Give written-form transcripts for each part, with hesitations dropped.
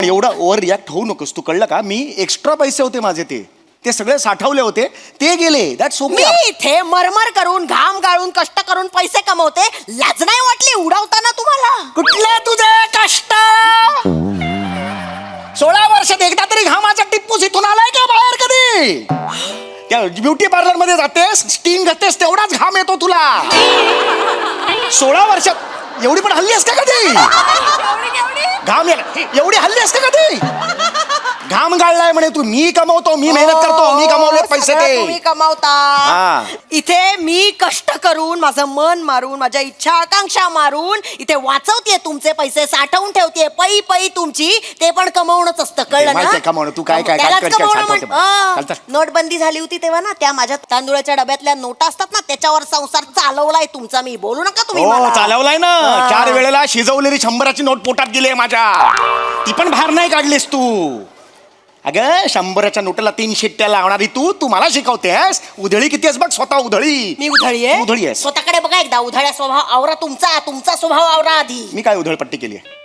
एवढा over react होऊ नकोस तू, कळलं का? मी एक्स्ट्रा पैसे होते माझे, ते सगळे साठवले होते, ते गेले. That's me okay. इथे मरमर करून घाम गाळून कष्ट करून पैसे कमवते, लाज नाही वाटली उडवताना तुम्हाला? कुठले तुझे कष्ट? 16 वर्षात एकदा तरी घामाचा टिप्पूस इथून आलाय का बाहेर कधी? त्या ब्युटी पार्लर मध्ये जातेस, स्टीम घेतेस, तेवढाच घाम येतो तुला. 16 वर्षात एवढी पण हल्ली का कधी? घाम एवढी हल्ली का कधी? घाम गाळलाय म्हणे तू. मी कमवतो, मी मेहनत करतो, मी कमवले पैसे ते तुम्ही कमावता. इथे मी कष्ट करून माझं मन मारून माझ्या इच्छा आकांक्षा मारून इथे वाचवतेय तुमचे पैसे, साठवून ठेवतेय. पै पै तुमची ते पण कमवणंच असतं, कळलं ना? कमवणं. तू काय नोटबंदी झाली होती तेव्हा ना, त्या माझ्या तांदुळाच्या डब्यातल्या नोटा असतात ना, त्याच्यावर संसार चालवलाय तुमचा मी. बोलू नका तुम्ही मला. चालवलाय ना. 4 वेळेला शिजवलेली 100ची नोट पोटात गेली माझ्या. ती पण बाहेर नाही काढलीस तू. अगं 100च्या नोटाला 3 शिट्ट्या लावणारी तू मला शिकवतेस? उधळी किती आहेस बघ स्वतः. उधळी. मी उधळी आहे? उधळी आहे. स्वतःकडे बघा एकदा. उधळ्या स्वभाव आवरा तुमचा स्वभाव आवरा आधी. मी काय उधळपट्टी केली आहे?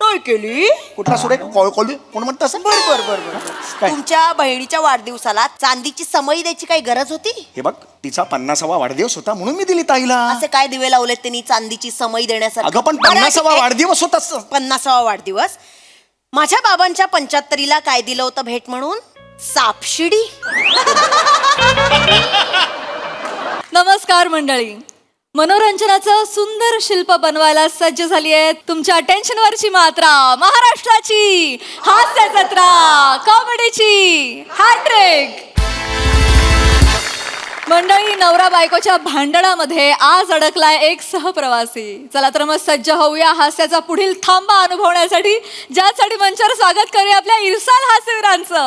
नाही केली. कुठला सुरेख कोण म्हणतं असं? बरोबर. तुमच्या बहिणीच्या वाढदिवसाला चांदीची समई द्यायची काही गरज होती? हे बघ, तिचा 50वा वाढदिवस होता म्हणून मी दिली ताईला. असे काय दिवे लावलेत त्यांनी चांदीची समई देण्यासाठी? अगं पण 50वा वाढदिवस होता. 50वा वाढदिवस. माझ्या बाबांच्या 75ला काय दिलं होतं भेट म्हणून? सापशिडी. नमस्कार मंडळी. मनोरंजनाचं सुंदर शिल्प बनवायला सज्ज झाली आहे तुमच्या टेन्शनवरची मात्रा, महाराष्ट्राची हास्य जत्रा, कॉमेडीची हॅट्रिक. मंडळी, नवरा बायकोच्या भांडणामध्ये आज अडकलाय एक सहप्रवासी. चला तर मग सज्ज होऊया हास्याचा पुढील थांबा अनुभवण्यासाठी, ज्यासाठी मंचावर स्वागत करूया आपल्या इरसाल हास्यवीरांचं.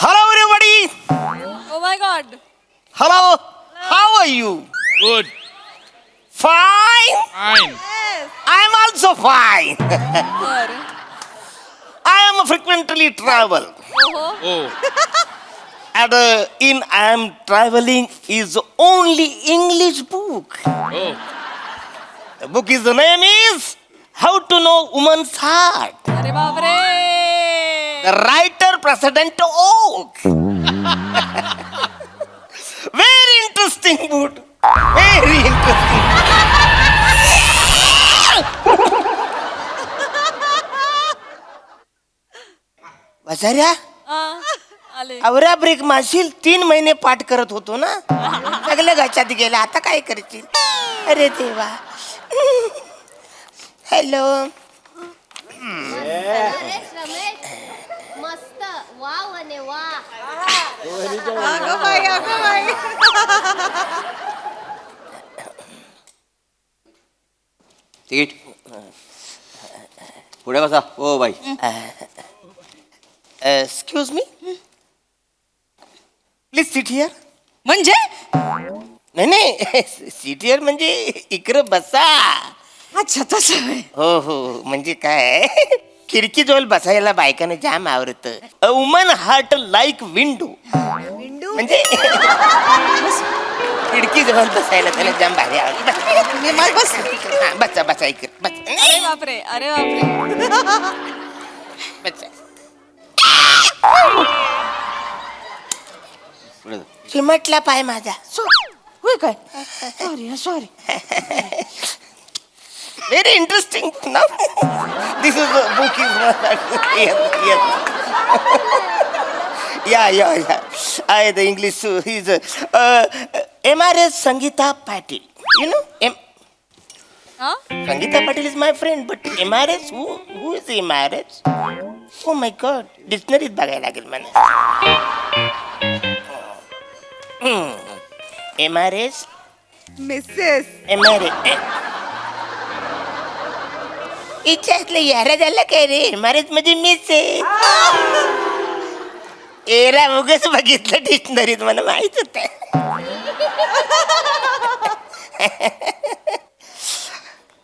Hello everybody. Oh my God. Hello. How are you? Good. Fine. Fine. I'm also fine. बरं. I am frequently travel. Oh. And in I am traveling is only English book. Oh. The book is the name is How to Know Woman's Heart. अरे बापरे. The writer President Oak. Very interesting book. Very interesting. वसाऱ्या आले. आवरा break मारशील. 3 महिने पाठ करत होतो ना, सगळं गचात गेलं. आता काय करशील? अरे देवा. हॅलो. मस्त. वाव आणि वा. तिकीट पुढे बसा. O by. Excuse me, please sit here. म्हणजे नाही सिट हिअर म्हणजे इकडे बसा. अच्छा तसं. हो, म्हणजे काय, खिडकी जवळ बसायला बायकांना जाम आवडतं. A woman heart like window. म्हणजे खिडकी जवळ बसायला त्याला जाम भारी आवडतं. बसा इकडे बसा. अरे बापरे. अरे बापरे. बसा. चिमटला पाय माझा. होय काय? Sorry. Very interesting. No? This is a book is yes. Yeah. The English is MRS Sangeeta Patil. You know? हा? Sangeeta Patil is my friend, but MRS who is MRS? Oh my God, dictionary बघायला लागेल मला. MRS Mrs. इच्छातलं यारा झालं काय रे? महाराज म्हणजे मीच आहे. एरा उगच बघितलं डिक्शनरीत, मला माहित होत.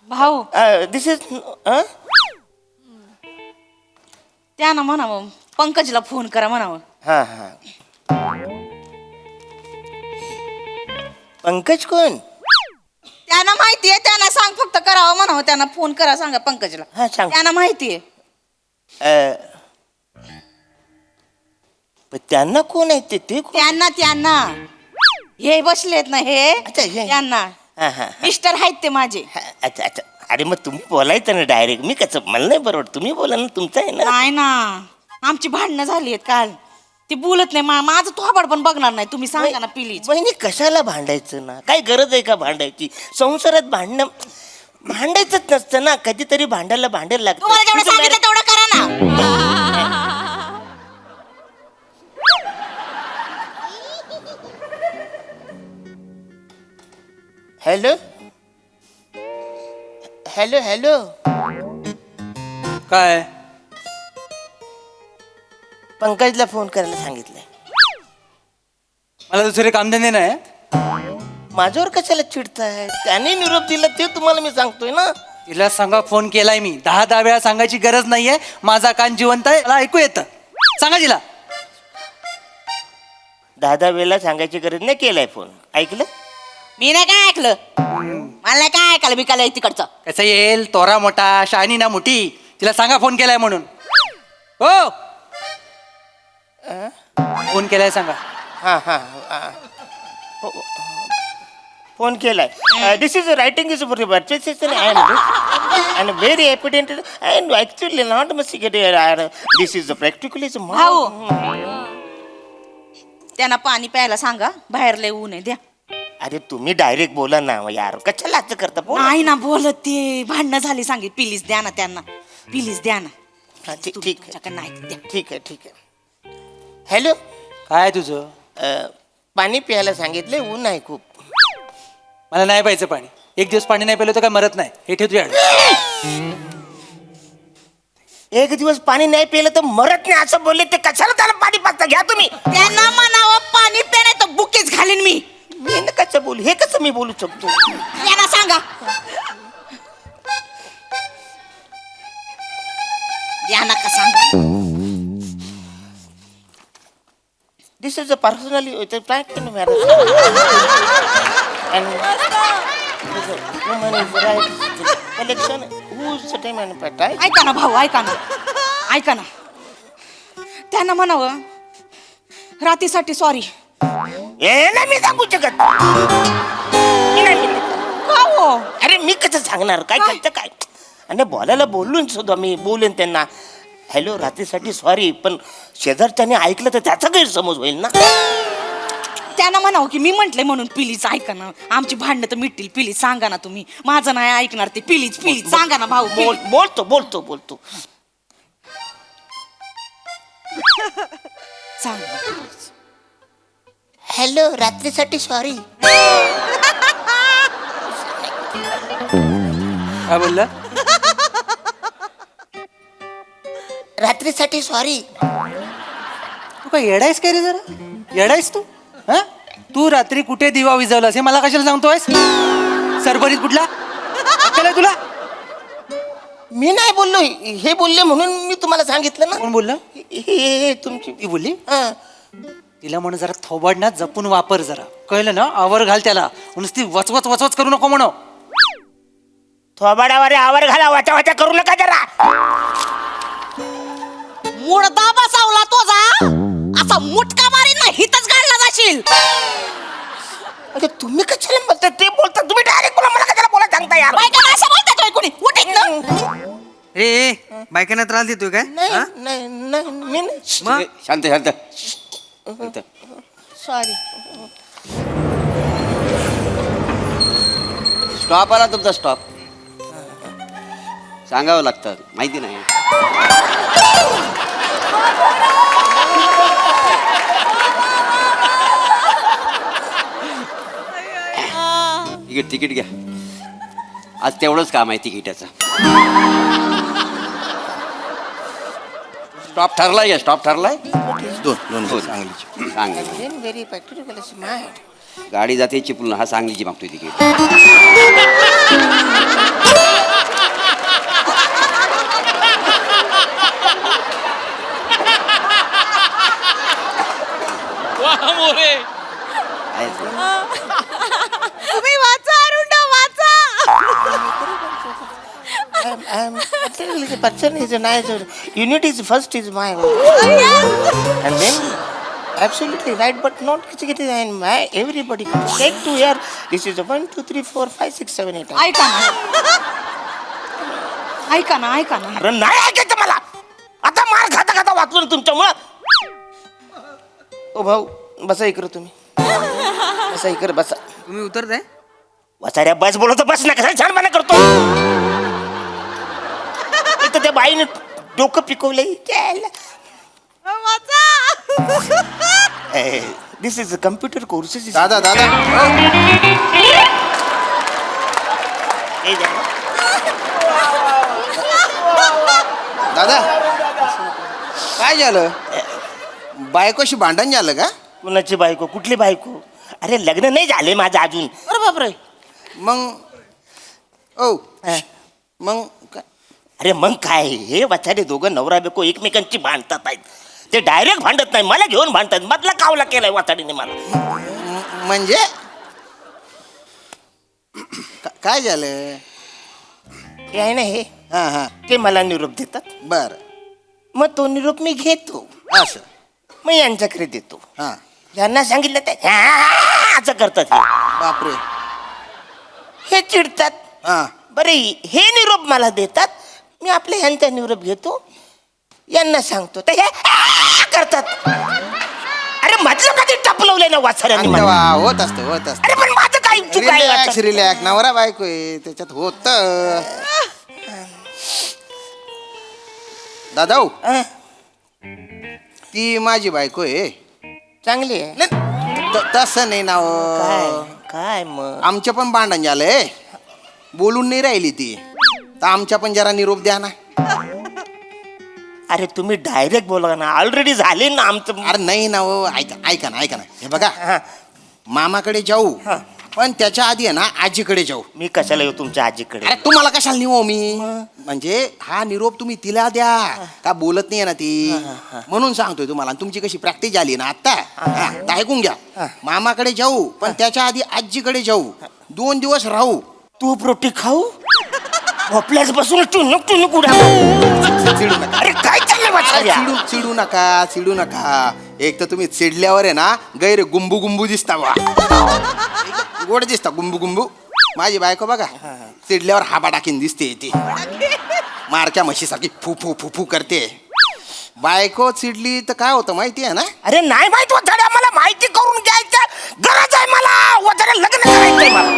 भाऊ दिस इज त्या ना म्हणावं, पंकजला फोन करा म्हणावं. हा. पंकज कोण? त्यांना माहितीये, त्यांना सांग फक्त करावं म्हणावं, त्यांना फोन करा सांगा पंकजला. हा, सांग. त्यांना माहितीये. पण त्यांना कोण आहे ते कोण? त्यांना हे बसलेत ना हे अच्छा, हे. त्यांना हा, हा, हा. मिस्टर आहेत ते माझे. हा, अच्छा अच्छा. अरे मग तुम्ही बोलायचं ना डायरेक्ट. मी कसं, मला नाही बरोबर. तुम्ही बोला ना, तुमचं आहे ना. नाही ना, आमची भांडणं झाली आहेत काल. ती बोलत नाही, माझं थोबाड पण बघणार नाही. तुम्ही सांगा ना प्लीज. वहिनी कशाला भांडायचं ना? काय गरज आहे का भांडायची? संसारात भांडायचंच नसतं ना. कधीतरी भांडायला भांडायला तुम्हाला जेवढं सांगितलं लागतं. तेवढं करा ना. Hello hello hello. काय पंकजला फोन करायला सांगितलंय. मला दुसरे कामधंदे नाही. माझ्यावर कशाला चिडताय? त्याने निरोप दिला ते तुम्हाला मी सांगतोय ना. तिला सांगा फोन केलाय मी. 10 वेळा सांगायची गरज नाहीये. माझा कान जिवंत आहे, मला ऐकू येतं. सांगा तिला. 10 वेळेला सांगायची गरज नाही. केलाय फोन. ऐकलं? मी नाही काय ऐकलं. मला नाही काय ऐकायला बिकायला तिकडचं. कसं येईल? तोरा मोठा, शहाणी ना मोठी. तिला सांगा फोन केलाय म्हणून. हो, फोन केलाय सांगा. हा हा हा. फोन केलाय. This is writing is and very evident and actually not must get this is practically भाऊ त्यांना पाणी प्यायला सांगा, बाहेर लय ऊन आहे. द्या. अरे तुम्ही डायरेक्ट बोला ना यार. कशाला असं करता? बोला. नाही ना बोलत ते. भांडणं झाली सांगित. प्लीज द्या ना त्यांना. प्लीज द्या ना. हा, ठीक आहे तुमच्याकडे नाही द्या. ठीक आहे ठीक आहे. हॅलो. काय तुझं? पाणी प्यायला सांगितले. ऊन आहे खूप. मला नाही प्यायचं पाणी. एक दिवस पाणी नाही प्यायलं तर काय मरत नाही. हे ठेव तुझ्याकडे. एक दिवस पाणी नाही पिलं तर मरत नाही असं बोलले ते. कशाला त्याला पाणी पाजता? घ्या तुम्ही. त्यांना म्हणावं पाणी प्या नाही तर बुकेच घालीन मी. मी न कसं बोलू? हे कसं मी बोलू शकतो? त्यांना सांगा. या नका सांगा. This is a personally practical marriage. And the woman is right. Collection. Who's the time and part? ऐका ना भाऊ, ऐका ना. ऐका ना. त्यांना म्हणावं रातीसाठी सॉरी. हे नाही मी सांगू शकत. मी नाही म्हणत. का हो? अरे मी कसं सांगणार? काय करतं काय? आणि बोलायला बोलून सुद्धा मी बोलेन त्यांना. हॅलो, रात्रीसाठी सॉरी, पण शेजारच्याने ऐकलं तर त्याचा गैरसमज होईल ना. त्यांना म्हणावं की मी म्हंटले म्हणून. प्लीज ऐका ना. आमची भांडणं तर मिटतील. प्लीज सांगा ना तुम्ही. माझं नाही ऐकणार ते. प्लीज प्लीज सांगा ना भाऊ. बोलतो. सांगा. हॅलो, रात्रीसाठी सॉरी. काय बोलला? रात्रीसाठी सॉरी. तू काय येडायस काय रे? जरा येडायस तू. हा, तू रात्री कुठे दिवा विजवलास हे मला कशाला सांगतोयस? सरभरीत कुठला अक्कल आहे तुला? मी नाही बोललो. हे बोलले म्हणून मी तुम्हाला सांगितलं ना. कोण बोललं? हे तुमची ती बोलली. हं. तिला म्हणून जरा थोबाड ना जपून वापर जरा. कळलं ना? आवर घाल त्याला. नुसती वचवच करू नको म्हणू. थोबाडावर आवर घाला. वाचा करू नका जरा. मुडदा बसावला तो जा. असा मुटका मारीन ना हितच गाडला जाशील. अरे तुम्ही कशाला बोलता? ते बोलता तुम्ही डायरेक्ट बोला. मला कशाला बोला सांगता यार? बायका असं बोलतात होय कुणी? उठीत ना. ए बायकांना त्रास देतोय काय? नाही मी नाही. मग शांत. सॉरी. स्टॉप आला तुमचा. स्टॉप सांगावं लागतं. माहिती नाही. तिकीट घ्या. आज तेवढंच काम आहे तिकिटाचं. स्टॉप ठरलाय का? स्टॉप ठरलाय. दोन सांगलीची. Very practical smart. गाडी जाते चिपळूण. हा सांगलीची मागतोय ticket. the person is nice. Unity is first is my and then absolutely right, but not and my everybody take to here. This is a 1, 2, 3, 4, 5, 6, 7, 8. ऐका ना ऐका ना ऐका ना अरे नाही ऐकायचं मला. आता मार खाता खाता वाचलो ना तुमच्यामुळं. ओ भाऊ बसा इकडं तुम्ही. बसा इकडं बसा. तुम्ही उतरताय वाचाऱ्या बस बोलतो बस ना कसा छानपणा करतो. इथं त्या बाईने डोकं पिकवलंय. दिस इज कम्प्युटर कोर्सेस. दादा दादा दादा काय झालं बायकोशी भांडण झालं का? कुणाची बायको कुठली बायको? अरे लग्न नाही झाले माझं अजून. अरे बापरे मग ओ मग काय? अरे मग काय हे वाचारे दोघं नवरा बायको एकमेकांची भांडतात आहेत. ते डायरेक्ट भांडत नाही मला घेऊन भांडतात. मधला कावला केलाय वाचाडीने मला. म्हणजे काय झालं? हे आहे ना हे हा हा ते मला निरोप देतात. बर मग तो निरोप मी घेतो. असं मग यांच्याकडे देतो. हा यांना सांगितलं ते असं करतात हे. बापरे हे चिडतात. हा बरे हे निरोप मला देतात. मी आपले ह्यांचा निरोप घेतो. यांना सांगतो तर हे करतात. अरे म्हटलं कधी टपलवलंय ना वाचाऱ्यांनी मला. तेव्हा होत असतं अरे पण माझं काय चूक आहे रिलॅक्स वाचाऱ्या? रिलॅक्स नवरा बायको आहे त्याच्यात होत दादा हो, हं, ती माझी बायको आहे. चांगली आहे. तसं नाही ना काय हो. काय मग आमच्या पण भांडण झालंय बोलून नाही राहिली ती तर आमच्या पण जरा निरोप द्या ना. अरे तुम्ही डायरेक्ट बोला ना. ऑलरेडी झाले ना आमचं. अरे नाही ना हो ऐका ना हे बघा हा, मामाकडे जाऊ हा. पण त्याच्या आधी आहे ना आजीकडे जाऊ. मी कशाला येऊ तुमच्या आजीकडे? अरे तुम्हाला कशाला निवो मी म्हणजे हा निरोप तुम्ही तिला द्या का बोलत नाहीये ना ती म्हणून सांगतोय तुम्हाला. आणि तुमची कशी प्रॅक्टिस झाली ना आता तर ऐकून घ्या. मामाकडे जाऊ पण त्याच्या आधी आजीकडे जाऊ 2 दिवस राहू. तू रोटी खाऊ झोपल्यास बसून टुनुक उड्या. चिडू नका अरे काय चाललंय वाचाऱ्या? चिडू नका एक तर तुम्ही चिडल्यावर आहे ना गैर गुंबू गुंबू दिसता वा गोड दिसता गुंबू माझी बायको बघा चिडल्यावर हाबा टाकीन दिसते ती मारक्या म्हशीसारखी फू फू फू फू करते. बायको चिडली तर काय होतं माहिती आहे ना? अरे नाही माहित वाचाऱ्या मला माहिती करून घ्यायचं गरज आहे मला. वाचाऱ्या लग्न करायचंय मला.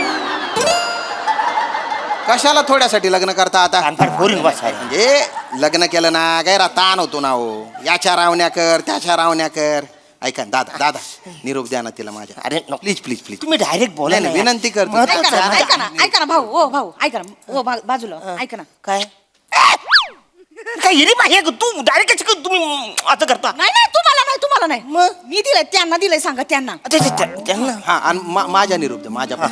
कशाला थोड्यासाठी लग्न करता आता? कानफाड फोडीन वाचाऱ्या. म्हणजे लग्न केलं ना गैरा ताण होतो ना हो. याच्या रावण्या कर त्याच्या रावण्या कर. ऐका ना, दादा निरोप द्या ना तिला माझ्या. अरे प्लीज प्लीज प्लीज तुम्ही डायरेक्ट बोला नाही, ना. विनंती करतो. महत्वाचं आहे ना. ऐका ना भाऊ ओ भाऊ ऐका ना ओ बाजूला ऐका ना. काय काय हिरी पाहिजे तू डायरेक्ट तुम्ही असं करता? नाही तुम्हाला नाही मग? मी दिलंय त्यांना दिलंय सांगा त्यांना. त्यांना हा आणि माझ्या निरोप द्या माझ्या पण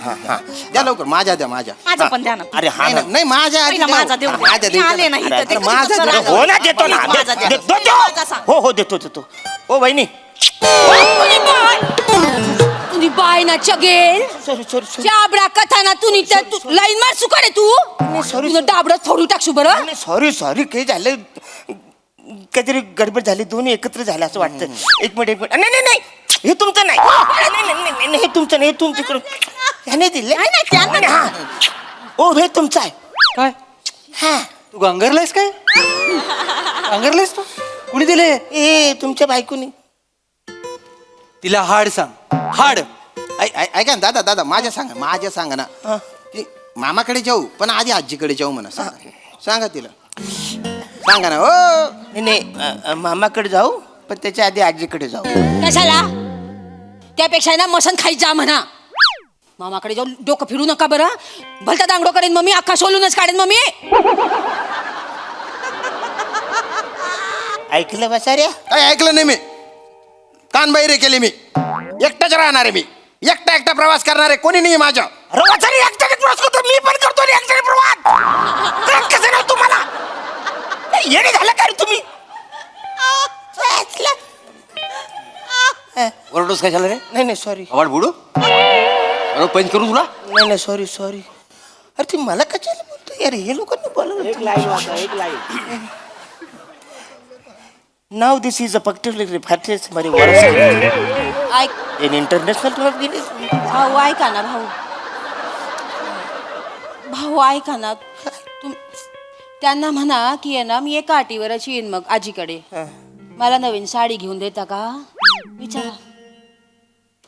द्या लवकर माझ्या द्या माझ्या. माझा पण द्या ना. अरे हा ना. नाही माझ्या आधी पहिला द्या. माझा देऊ द्या. माझ्या मी आले नाही द्या. इथं. ते अरे, माझा कसं द्या. रागा- हो ना देतो ना. माझा द्या. देतो माझा सांग. हो देतो. ओ बहिणी तुझी बाय ना चगेल सॉरी चाबडा कथाना तू लाईन मार सुकाडे तू sorry. तुझं डाबडं फोडू टाकशू बरं. सॉरी काही झालं काहीतरी गडबड झाली. दोन्ही एकत्र झाले असं वाटतं. एक मिनिट नाही हे तुमचं नाही. नाही, हे तुमचं नाही. हे तुमच्याकडून ह्याने दिले. नाही, त्यांना हा ओ हे तुमचं आहे. काय हा तू गंगरलायस काय? गंगरलायस तू कुणी दिले? ए तुमच्या बायकोनी. तिला हाड सांग हाड. ऐका ना दादा माझ्या सांगा ना की मामाकडे जाऊ पण आधी आजीकडे जाऊ म्हणा. सांगा तिला सांगा ना. हो नाही मामाकडे जाऊ पण त्याच्या आधी आजीकडे जाऊ. कशाला? त्यापेक्षा ना मसन खाई जा म्हणा. मामाकडे जाऊन डोकं फिरू नका बरं. भलता दांगडो करेन मम्मी. अख्खा सोलूनच काढेन मम्मी. ऐकलं बसाऱ्या? काय ऐकलं नाही मी. कान बहिरे केले मी. एकटाच राहणार आहे मी. एकटा प्रवास करणार आहे कोणी नाही माझ्या. रवाचारी एकट्याने प्रवास करतो. मी पण करतो एकट्याने प्रवास. कळत कसं नाही तुम्हाला? येणे झालं का रे तुम्ही? ओरडोस कशाला रे? नाही सॉरी. आवाज बुडू पंच करू तुला? नाही सॉरी. अरे ती मला कशाला बोलतोय? यार हे लोकांनी बोलवलं. एक line now this is a particularly factories मध्ये वर्ष ऐक इन इंटरनॅशनल टूर गेली. भाऊ ऐका ना भाऊ भाऊ ऐका ना त्यांना म्हणा की आहे ना मी एका अटीवरच येईन मग आजीकडे. मला नवीन साडी घेऊन देता का? विचारा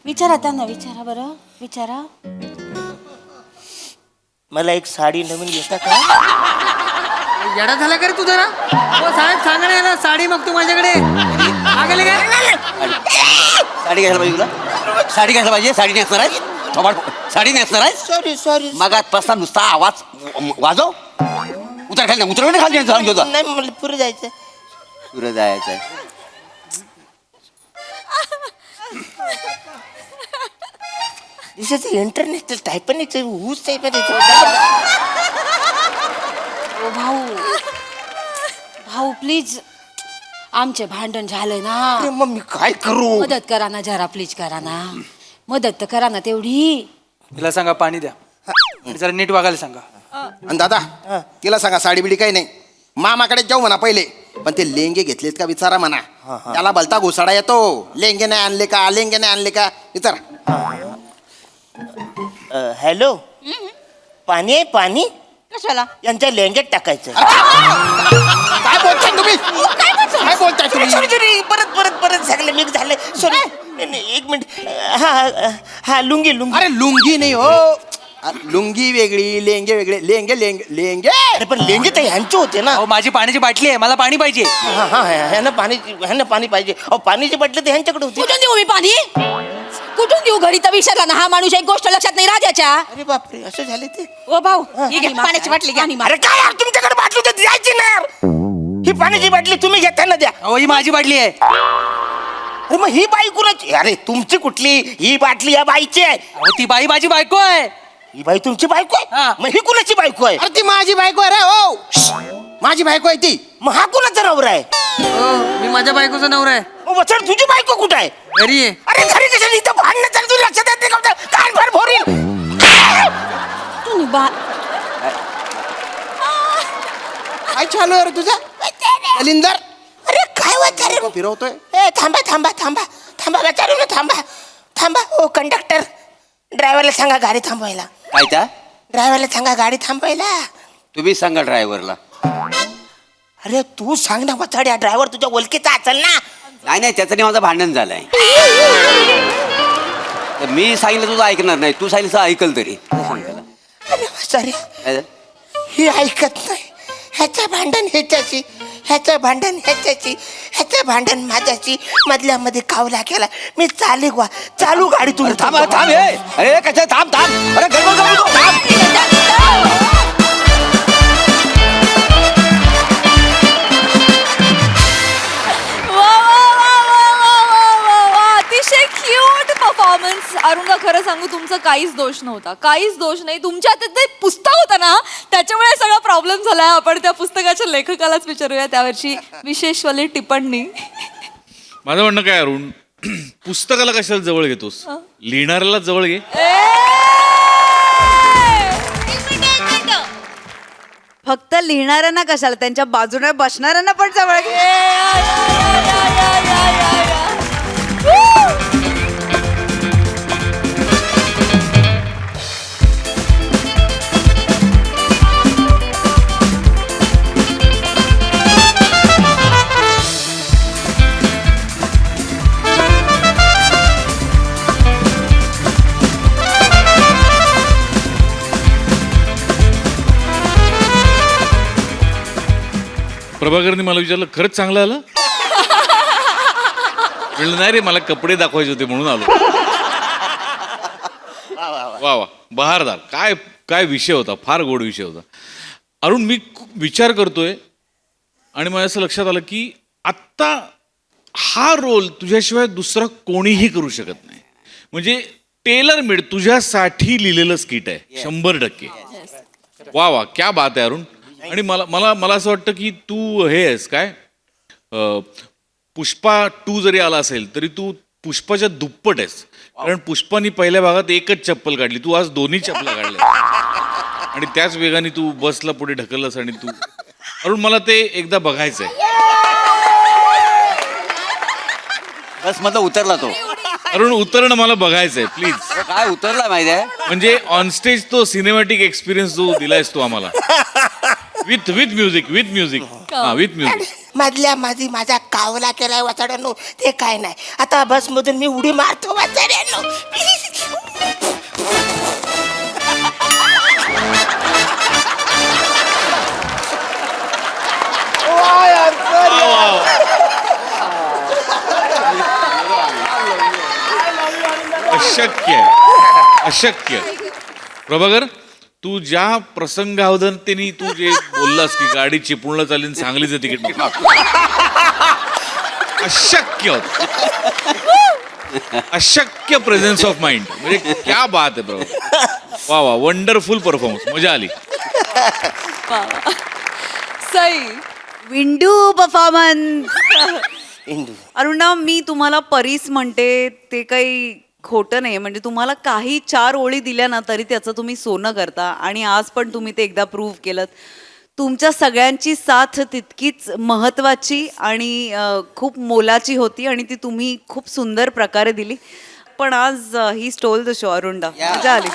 विचारा त्यांना विचारा बरं विचारा. मला एक साडी नवीन घेता का? येडा झाला का रे तू जरा? हो साहेब सांगा ना याला, साडी मागतो माझ्याकडे. मागेल काय? साडी घ्यायला पाहिजे तुला? साडी घ्यायला पाहिजे? साडी नेसणार आहे? थोबाड साडी नेसणार आहे? सॉरी सॉरी मगातपासून नुसता आवाज वाजव. उतर खाली, उतर खाली जाऊन घेतो. नाही मला पुढे जायचं. तुला जायचं आहे. दिस इज इंटरनॅशनल टायपनिक ऊस टाईप ओ भाऊ भाऊ प्लीज आमचे भांडण झालंय ना. मग मी काय करू? मदत करा ना जरा प्लीज करा ना. मदत तर करा ना तेवढी. तिला सांगा पाणी द्या आणि जरा नीट वागायला सांगा. आणि दादा तिला सांगा साडी बिडी काही नाही, मामाकडे जाऊ म्हणा पहिले. पण ते लेंगे घेतलेत का विचारा म्हणा. त्याला भलता घोसाडा येतो. लेंगे नाही आणले का, लेंगे नाही आणले का विचारा. हॅलो पाणी आहे पाणी? कशाला? यांच्या लेंग्यात टाकायचं. काय बोलताय तुम्ही? काय बोलताय तुम्ही? सॉरी सॉरी परत परत परत झालं मी झालं सॉरी. एक मिनिट हा हा लुंगी लुंगी. अरे लुंगी नाही हो, लुंगी वेगळी लेंगे वेगळे. लेंगे लेंगे लेंगे अरे पण लेंगे तर ह्यांचे होते ना. अहो माझी पाण्याची बाटली आहे, मला पाणी पाहिजे. हा हा ह्यांना पाणी पाहिजे. अहो पाण्याची बाटली तर ह्यांच्याकडे होती. कुठून देऊ मी पाणी? कुठून देऊ? घरी तर विचारला ना हा माणूस. एक गोष्ट लक्षात नाही राजाच्या. अरे बापरे असं झाले ते. ओ भाऊ ही घ्या पाण्याची बाटली घ्या. अरे काय यार तुमच्याकडे बाटली तर द्यायची ना यार. ही पाण्याची बाटली तुम्ही घेताना द्या. अहो ही माझी बाटली आहे. अरे मग ही बाई कुणाची? अरे तुमची कुठली? ही बाटली या बाईची आहे. अहो ती बाई माझी बायको आहे. ही बाई तुमची बायको आहे? हा. मग ही कुणाची बायको आहे? अरे ती माझी बायको आहे रे हो. माझी बायको आहे ती. मग हा कुणाचा नवरा आहे? हो मी माझ्या बायकोचा नवरा आहे. मग वचन तुझी बायको कुठं आहे? घरी आहे. अरे घरी कशाला इथं भांडणं चालू तुला लक्षात येते का? कान फार फोडील. तुम्ही बा काय चालू आहे रे तुझं कलिंदर? अरे काय वाचा रे? फिरवतोय. ए थांबा थांबा थांबा थांबा वाचारू ना थांबा थांबा. ओ कंडक्टर ड्रायव्हरला सांगा गाडी थांबवायला. काय त्या? ड्रायव्हरला सांगा गाडी थांबवायला. तुम्ही सांगा ड्रायव्हरला. अरे तू सांग ना वाचाड्या. ड्रायव्हर तुझ्या ओळखीचा असेल ना. नाही नाही, त्याचं माझं भांडण झालंय. तर मी सांगितलं तुझं ऐकणार नाही, तू सांगितलं ऐकल तरी. अरे वाचाड्या काय? ही ऐकत नाही. ह्याचं भांडण ह्याच्याशी, ह्याचं भांडण ह्याच्याशी, ह्याचं भांडण माझ्याशी. मधल्या मध्ये कावला केला. मी चालू गाडी तुम्ही थांब थांब. अरे कशा थांब थांब. अरे गडबड करू नको, थांब. अतिशय क्यूट परफॉर्मन्स. अरुणला खरं सांगू तुमचं काहीच दोष नव्हता, काहीच दोष नाही. तुमच्या हातात ते पुस्तक होतं ना त्याच्यामुळे सगळा प्रॉब्लेम झाला. आपण त्या पुस्तकाच्या लेखकालाच विचारूया त्यावरची विशेषवाली टिप्पणी. माझं म्हणणं काय अरुण, पुस्तकाला कशाला जवळ घेतोस? लिहिणाऱ्याला जवळ घे. फक्त लिहिणाऱ्यांना कशाला, त्यांच्या बाजूने बसणाऱ्यांना पण जवळ घे. प्रभाकरने मला विचारलं खरंच चांगलं आलं? म्हणलं नाही रे, मला कपडे दाखवायचे होते म्हणून आलो. वा वा बहारदार. काय काय विषय होता, फार गोड विषय होता. अरुण मी विचार करतोय आणि मला असं लक्षात आलं की आत्ता हा रोल तुझ्याशिवाय दुसरा कोणीही करू शकत नाही. म्हणजे टेलर मेड तुझ्यासाठी लिहिलेलं स्किट आहे 100%. वा वा क्या बात आहे अरुण. आणि मला मला मला असं वाटतं की तू हे आहेस काय, पुष्पा 2 जरी आला असेल तरी तू पुष्पाच्या दुप्पट आहेस. कारण पुष्पानी पहिल्या भागात एकच चप्पल काढली, तू आज दोन्ही चप्पला काढल्या. आणि त्याच वेगाने तू बसला पुढे ढकललंस आणि तू अरुण मला ते एकदा बघायचंय. बस मधला उतरला तो. अरुण उतरणं मला बघायचंय प्लीज. काय उतरला माहिती आहे? म्हणजे ऑन स्टेज तो सिनेमॅटिक एक्सपिरियन्स जो दिलायस तू आम्हाला विथ म्युझिक विथ म्युझिक. मधल्या माझी माझा कावला केलाय वाचाड्यानो, ते काय नाही. आता बस मधून मी उडी मारतो वाचाड्यानो. अशक्य. प्रभाकर तू ज्या प्रसंगावधानतेने तू जे बोललास की गाडी चिपळूणला चालेल सांगलीचं तिकीट अशक्य प्रेझेन्स ऑफ माइंड. म्हणजे क्या बात आहे प्रभाकर. वा वा वंडरफुल परफॉर्मन्स. मजा आली. सई विंडू परफॉर्मन्स. अरुणा मी तुम्हाला परीस म्हणते ते काही खोटं नाही. म्हणजे तुम्हाला काही 4 ओळी दिल्या ना तरी त्याचं तुम्ही सोनं करता आणि आज पण तुम्ही ते एकदा प्रूव्ह केलं. तुमच्या सगळ्यांची साथ तितकीच महत्त्वाची आणि खूप मोलाची होती आणि ती तुम्ही खूप सुंदर प्रकारे दिली. पण आज ही स्टोल द शो अरुणा. मजा आली.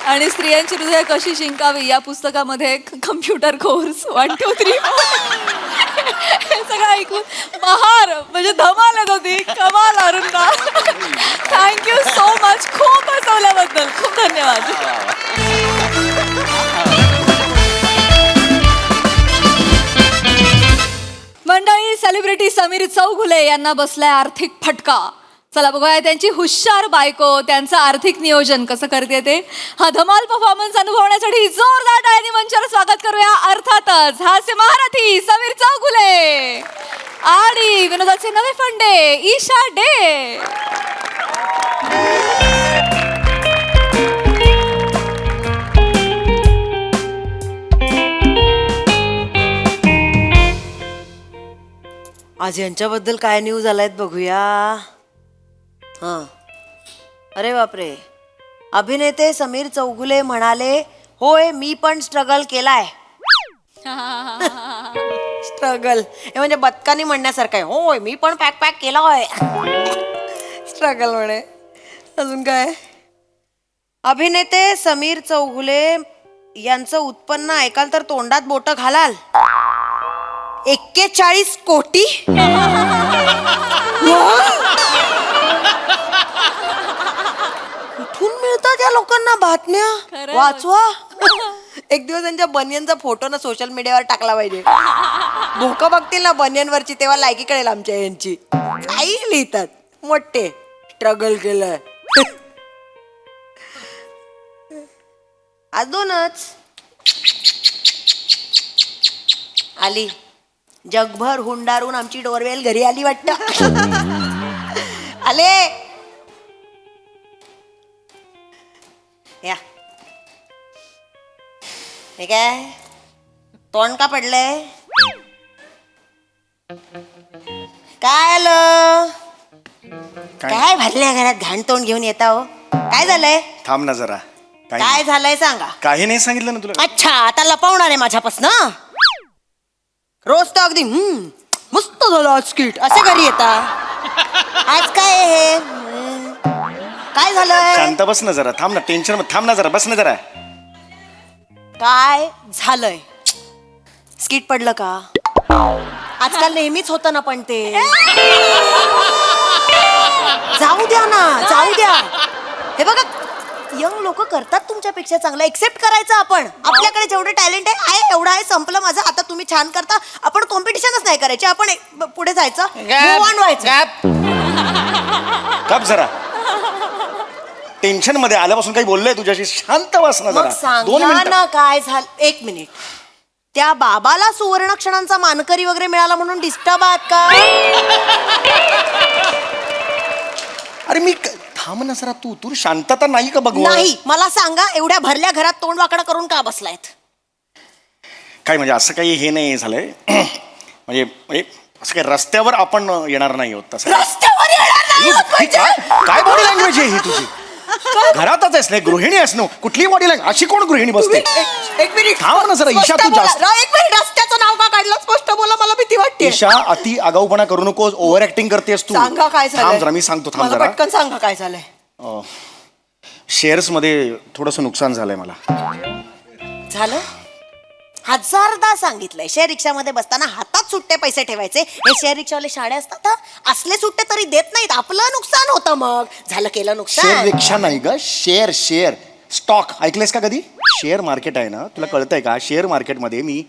आणि स्त्रियांची हृदय कशी जिंकावी या पुस्तकामध्ये कम्प्युटर कोर्स 1 2 3 हे सगळं ऐकून महार म्हणजे धमाल येत होती. कमाल अरुणा. Thank you so much. खूप हसवल्याबद्दल खूप धन्यवाद. मंडळी सेलिब्रिटी समीर चौगुले यांना बसलाय आर्थिक फटका. चला बघूया त्यांची हुशार बायको त्यांचं आर्थिक नियोजन कसं करते ते. हा धमाल परफॉर्मन्स अनुभवण्यासाठी जोरदार टाळ्यांनी मंचावर स्वागत करूया. अर्थातच हास्य महारथी समीर चौगुले आणि विनोदाचे नवे फंडे ईशा डे. आज यांच्याबद्दल काय न्यूज आलायत बघूया. हां, अरे बापरे. अभिनेते समीर चौगुले म्हणाले, होय मी पण स्ट्रगल केलाय. स्ट्रगल हे म्हणजे बदकानी म्हणण्यासारखं आहे. होय मी पण पॅक केला होय. स्ट्रगल म्हणे. अजून काय. अभिनेते समीर चौगुले यांचं उत्पन्न ऐकाल तर तोंडात बोट घालाल. 41 कोटी. कुठून मिळतात या लोकांना बातम्या. वाचवा. एक दिवस त्यांच्या बनियनचा फोटो ना सोशल मीडियावर टाकला पाहिजे. भोका बघतील ना बनियनवरची तेव्हा लायकी कळेल आमच्या यांची. काही लिहितात मोठे स्ट्रगल केलंय. आज 2च आली. जगभर हुंडारून आमची डोरवेल घरी आली वाटतं. आले या. हे काय तोंड का पडलंय. काय आलं. काय भरल्या घरात घाण तोंड घेऊन येता हो. काय झालंय. थांब ना जरा. काय झालंय सांगा. काही नाही सांगितलं ना तुला. अच्छा आता लपवणार आहे माझ्यापासनं. रोज तर अगदी मस्त झालं आज स्किट असे घरी येता. आज काय हे. काय झालंय. शांत बस ना जरा. थांब ना. टेन्शन थांब ना जरा. बस ना जरा. काय झालंय. स्किट पडलं का. आजकाल नेहमीच होतं ना. पण ते जाऊ द्या ना. जाऊ द्या. हे बघा यंग लोक करतात तुमच्यापेक्षा चांगलं. एक्सेप्ट करायचं आपण. आपल्याकडे जेवढे टॅलेंट आहे एवढं आहे. संपलं माझं. आता तुम्ही छान करता. आपण कॉम्पिटिशनच नाही करायची. आपण पुढे जायचं. Move on व्हायचं. गप जरा. टेन्शन मध्ये आल्यापासून काही बोललोय तुझ्याशी. शांत बस ना मग जरा. 2 सांगा मिनिटं. ना काय झालं. 1 मिनिट. त्या बाबाला सुवर्ण क्षणांचा मानकरी वगैरे मिळाला म्हणून डिस्टर्ब आहात का. अरे मी थांब ना जरा. तू शांतता नाही का बघ. नाही. मला सांगा एवढ्या भरल्या घरात तोंड वाकडं करून का बसलायत. काय म्हणजे असं काही हे नाही झालंय. म्हणजे असं काही रस्त्यावर आपण येणार नाही होत तसं. रस्त्यावर येणार नाही होत म्हणजे? काय बॉडी लँग्वेज आहे ही तुझी. घरातच आहेस नाही गृहिणी आहेस ना कुठली बॉडी लँग्वेज अशी कोण गृहिणी बसते एक मिनिट थांब ना जरा, ईशा, स्पष्ट तू बोला. जास्त- एक मिनिट रस्त्याचं नाव का काढलं स्पष्ट बोला मला भीती वाटते ईशा अति आगाऊपणा करू नकोस ओव्हर ऍक्टिंग करतेस तू सांगा काय झालंय थांब जरा मी सांगतो थांब मला जरा पटकन सांगा काय झालंय शेअर्स मध्ये थोडंसं नुकसान झालंय मला झालं हजारदा सांगितलंय शेअर रिक्षामध्ये बसताना हातात सुट्टे पैसे ठेवायचे हे शेअर रिक्षावाले शाळे असतात हा. असले सुट्टे तरी देत नाहीत आपलं नुकसान होतं मग झालं केलं शेअर नुकसान रिक्षा नाही ग शेअर स्टॉक ऐकलंयस का कधी शेअर मार्केट आहे ना तुला कळतंय का शेअर मार्केटमध्ये मी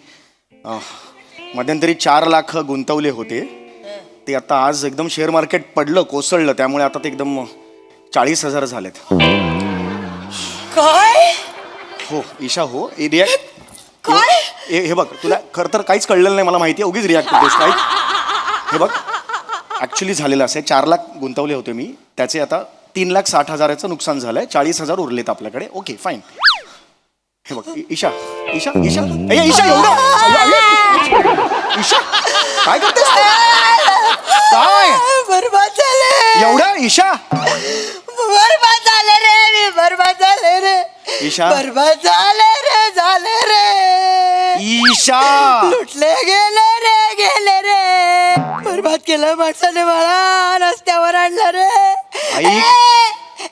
मध्यंतरी 4 लाख गुंतवले होते ते आता आज एकदम शेअर मार्केट पडलं कोसळलं त्यामुळे आता ते एकदम 40,000 झालेत. काय हो ईशा हो रिॲक्ट काय हे बघ तुला खरं तर काहीच कळलेलं नाही मला माहिती आहे उगीच रिॲक्ट करतोस काय हे बघ ॲक्च्युली झालेलं असं आहे 4 लाख गुंतवले होते मी त्याचे आता 3,60,000चं नुकसान झालंय 40,000 उरलेत आपल्याकडे ओके फाईन हे बघ ईशा ईशा ईशा ए, ईशा एवढं ईशा काय करतेस काय बरबाद झाले एवढं ईशा बरबाद झाले रे मी बरबाद झाले रे ईशा बरबाद झाले रे ईशा लुटले गेले रे बरबाद केलं माणसाने मला रस्त्यावर आणलं रे ऐक.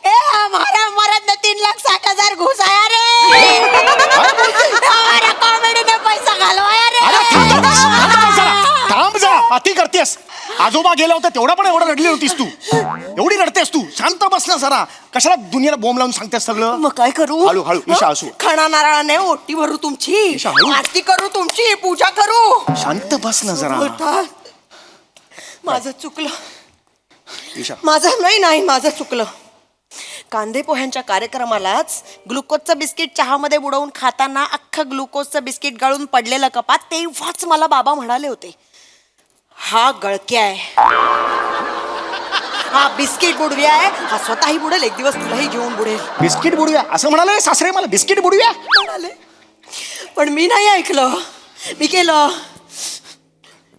ए हमारा मरद 3,60,000 घुस आया रे हमारा कॉमेडी ने पैसा घालवाया रे अरे थांब जा अति करतेस आजोबा गेला होता तेवढा पण एवढं रडली होतीस तू एवढी रडतेस तू शांत बस ना जरा कशाला दुनियाला बोंब लावून सांगतेस सगळं मग काय करू हळू हळू ईशा असू खणा नारळाने ओटी भरू तुमची ईशा, हळू. आरती करू तुमची पूजा करू शांत बस ना जरा माझं चुकलं ईशा माझं चुकलं कांदे पोह्यांच्या कार्यक्रमालाच ग्लुकोजचं बिस्किट चहामध्ये बुडवून खाताना अख्खं ग्लुकोजचं बिस्किट गळून पडलेलं कपात तेव्हाच मला बाबा म्हणाले होते हा गळक्या आहे हा बिस्किट बुडव्या आहे हा स्वतःही बुडेल एक दिवस तुलाही घेऊन बुडेल बिस्किट बुडूया असं म्हणाले सासरे मला बिस्किट बुडूया म्हणाले पण मी नाही ऐकलं मी केलं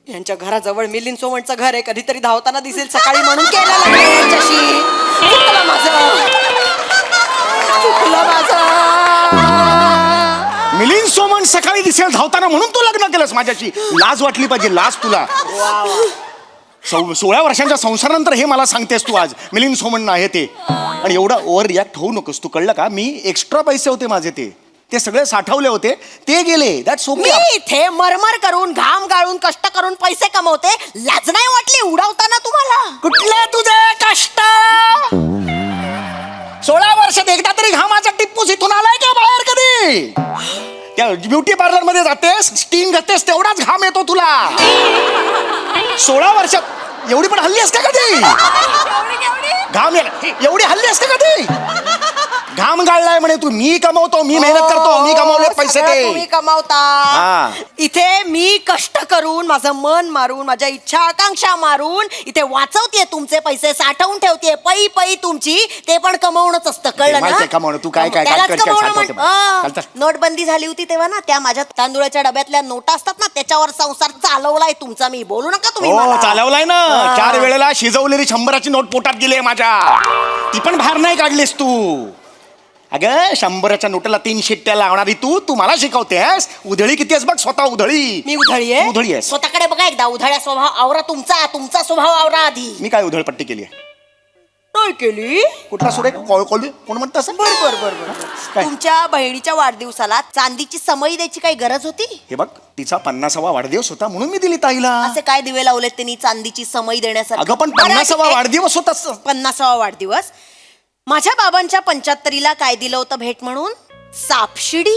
यांच्या घराजवळ मिलिंद सोमणचं घर आहे कधीतरी धावताना दिसेल सकाळी म्हणून केलं लग्न यांच्याशी चुकलं माझं मिलिंद सोमन सकाळी दिसेल धावताना म्हणून तू लग्न केलंस माझ्याशी लाज वाटली पाहिजे लाज तुला 16 वर्षांच्या संसारानंतर हे मला सांगतेस तू आज मिलिंद सोमन आहे ते आणि एवढा ओव्हर रिॲक्ट होऊ नकोस तू कळलं का मी एक्स्ट्रा पैसे होते माझे ते सगळे साठवले होते ते गेले दॅट्स मी ओके इथे मरमर करून घाम गाळून कष्ट करून पैसे कमवते लाज नाही वाटली उडवताना तुम्हाला कुठले तुझे कष्ट 16 वर्षात एकदा तरी घामाचा टिप्पूस इथून आलाय का बाहेर कधी त्या ब्युटी पार्लर मध्ये जातेस स्टीम घेतेस तेवढाच घाम येतो तुला 16 वर्षात एवढी पण हल्ली असते कधी घाम एवढी हल्ली असते कधी घाम गाळलाय म्हणे तू मी कमवतो मी मेहनत करतो मी कमवले पैसे सगळं ते तुम्ही कमावता हा. इथे मी कष्ट करून माझं मन मारून माझ्या इच्छा आकांक्षा मारून इथे वाचवतेय तुमचे पैसे साठवून ठेवतेय पै तुमची ते पण कमवणंच असतं कळलं माहितीये ना कमावणं. तू काय त्यालाच कर, कमवणं साठवते. म्हण- चालतं. नोटबंदी झाली होती तेव्हा ना त्या माझ्या तांदुळाच्या डब्यातल्या नोटा असतात ना त्याच्यावर संसार चालवलाय तुमचा मी बोलू नका तुम्ही हो मला. चालवलाय ना हा. 4 वेळेला शिजवलेली 100ची नोट पोटात गेली माझ्या ती पण बाहेर नाही काढलीस तू अगं 100च्या नोटाला 3 शिट्ट्या लावणारी तू मला शिकवतेस उधळी किती आहेस बघ स्वतः उधळी मी उधळी आहे उधळी आहेस. स्वतःकडे बघा एकदा उधळ्या स्वभाव आवरा तुमचा स्वभाव आवरा आधी मी काय उधळपट्टी केली आहे नाही केली कुठला सुरेख कोण म्हणतं असं बर काय? तुमच्या बहिणीच्या वाढदिवसाला चांदीची समई द्यायची काही गरज होती हे बघ तिचा 50वा वाढदिवस होता म्हणून मी दिली ताईला असे काय दिवे लावलेत त्यांनी चांदीची समई देण्यासाठी अगं पण 50वा वाढदिवस होता 50वा वाढदिवस माझ्या बाबांच्या 75ला काय दिलं होतं भेट म्हणून सापशिडी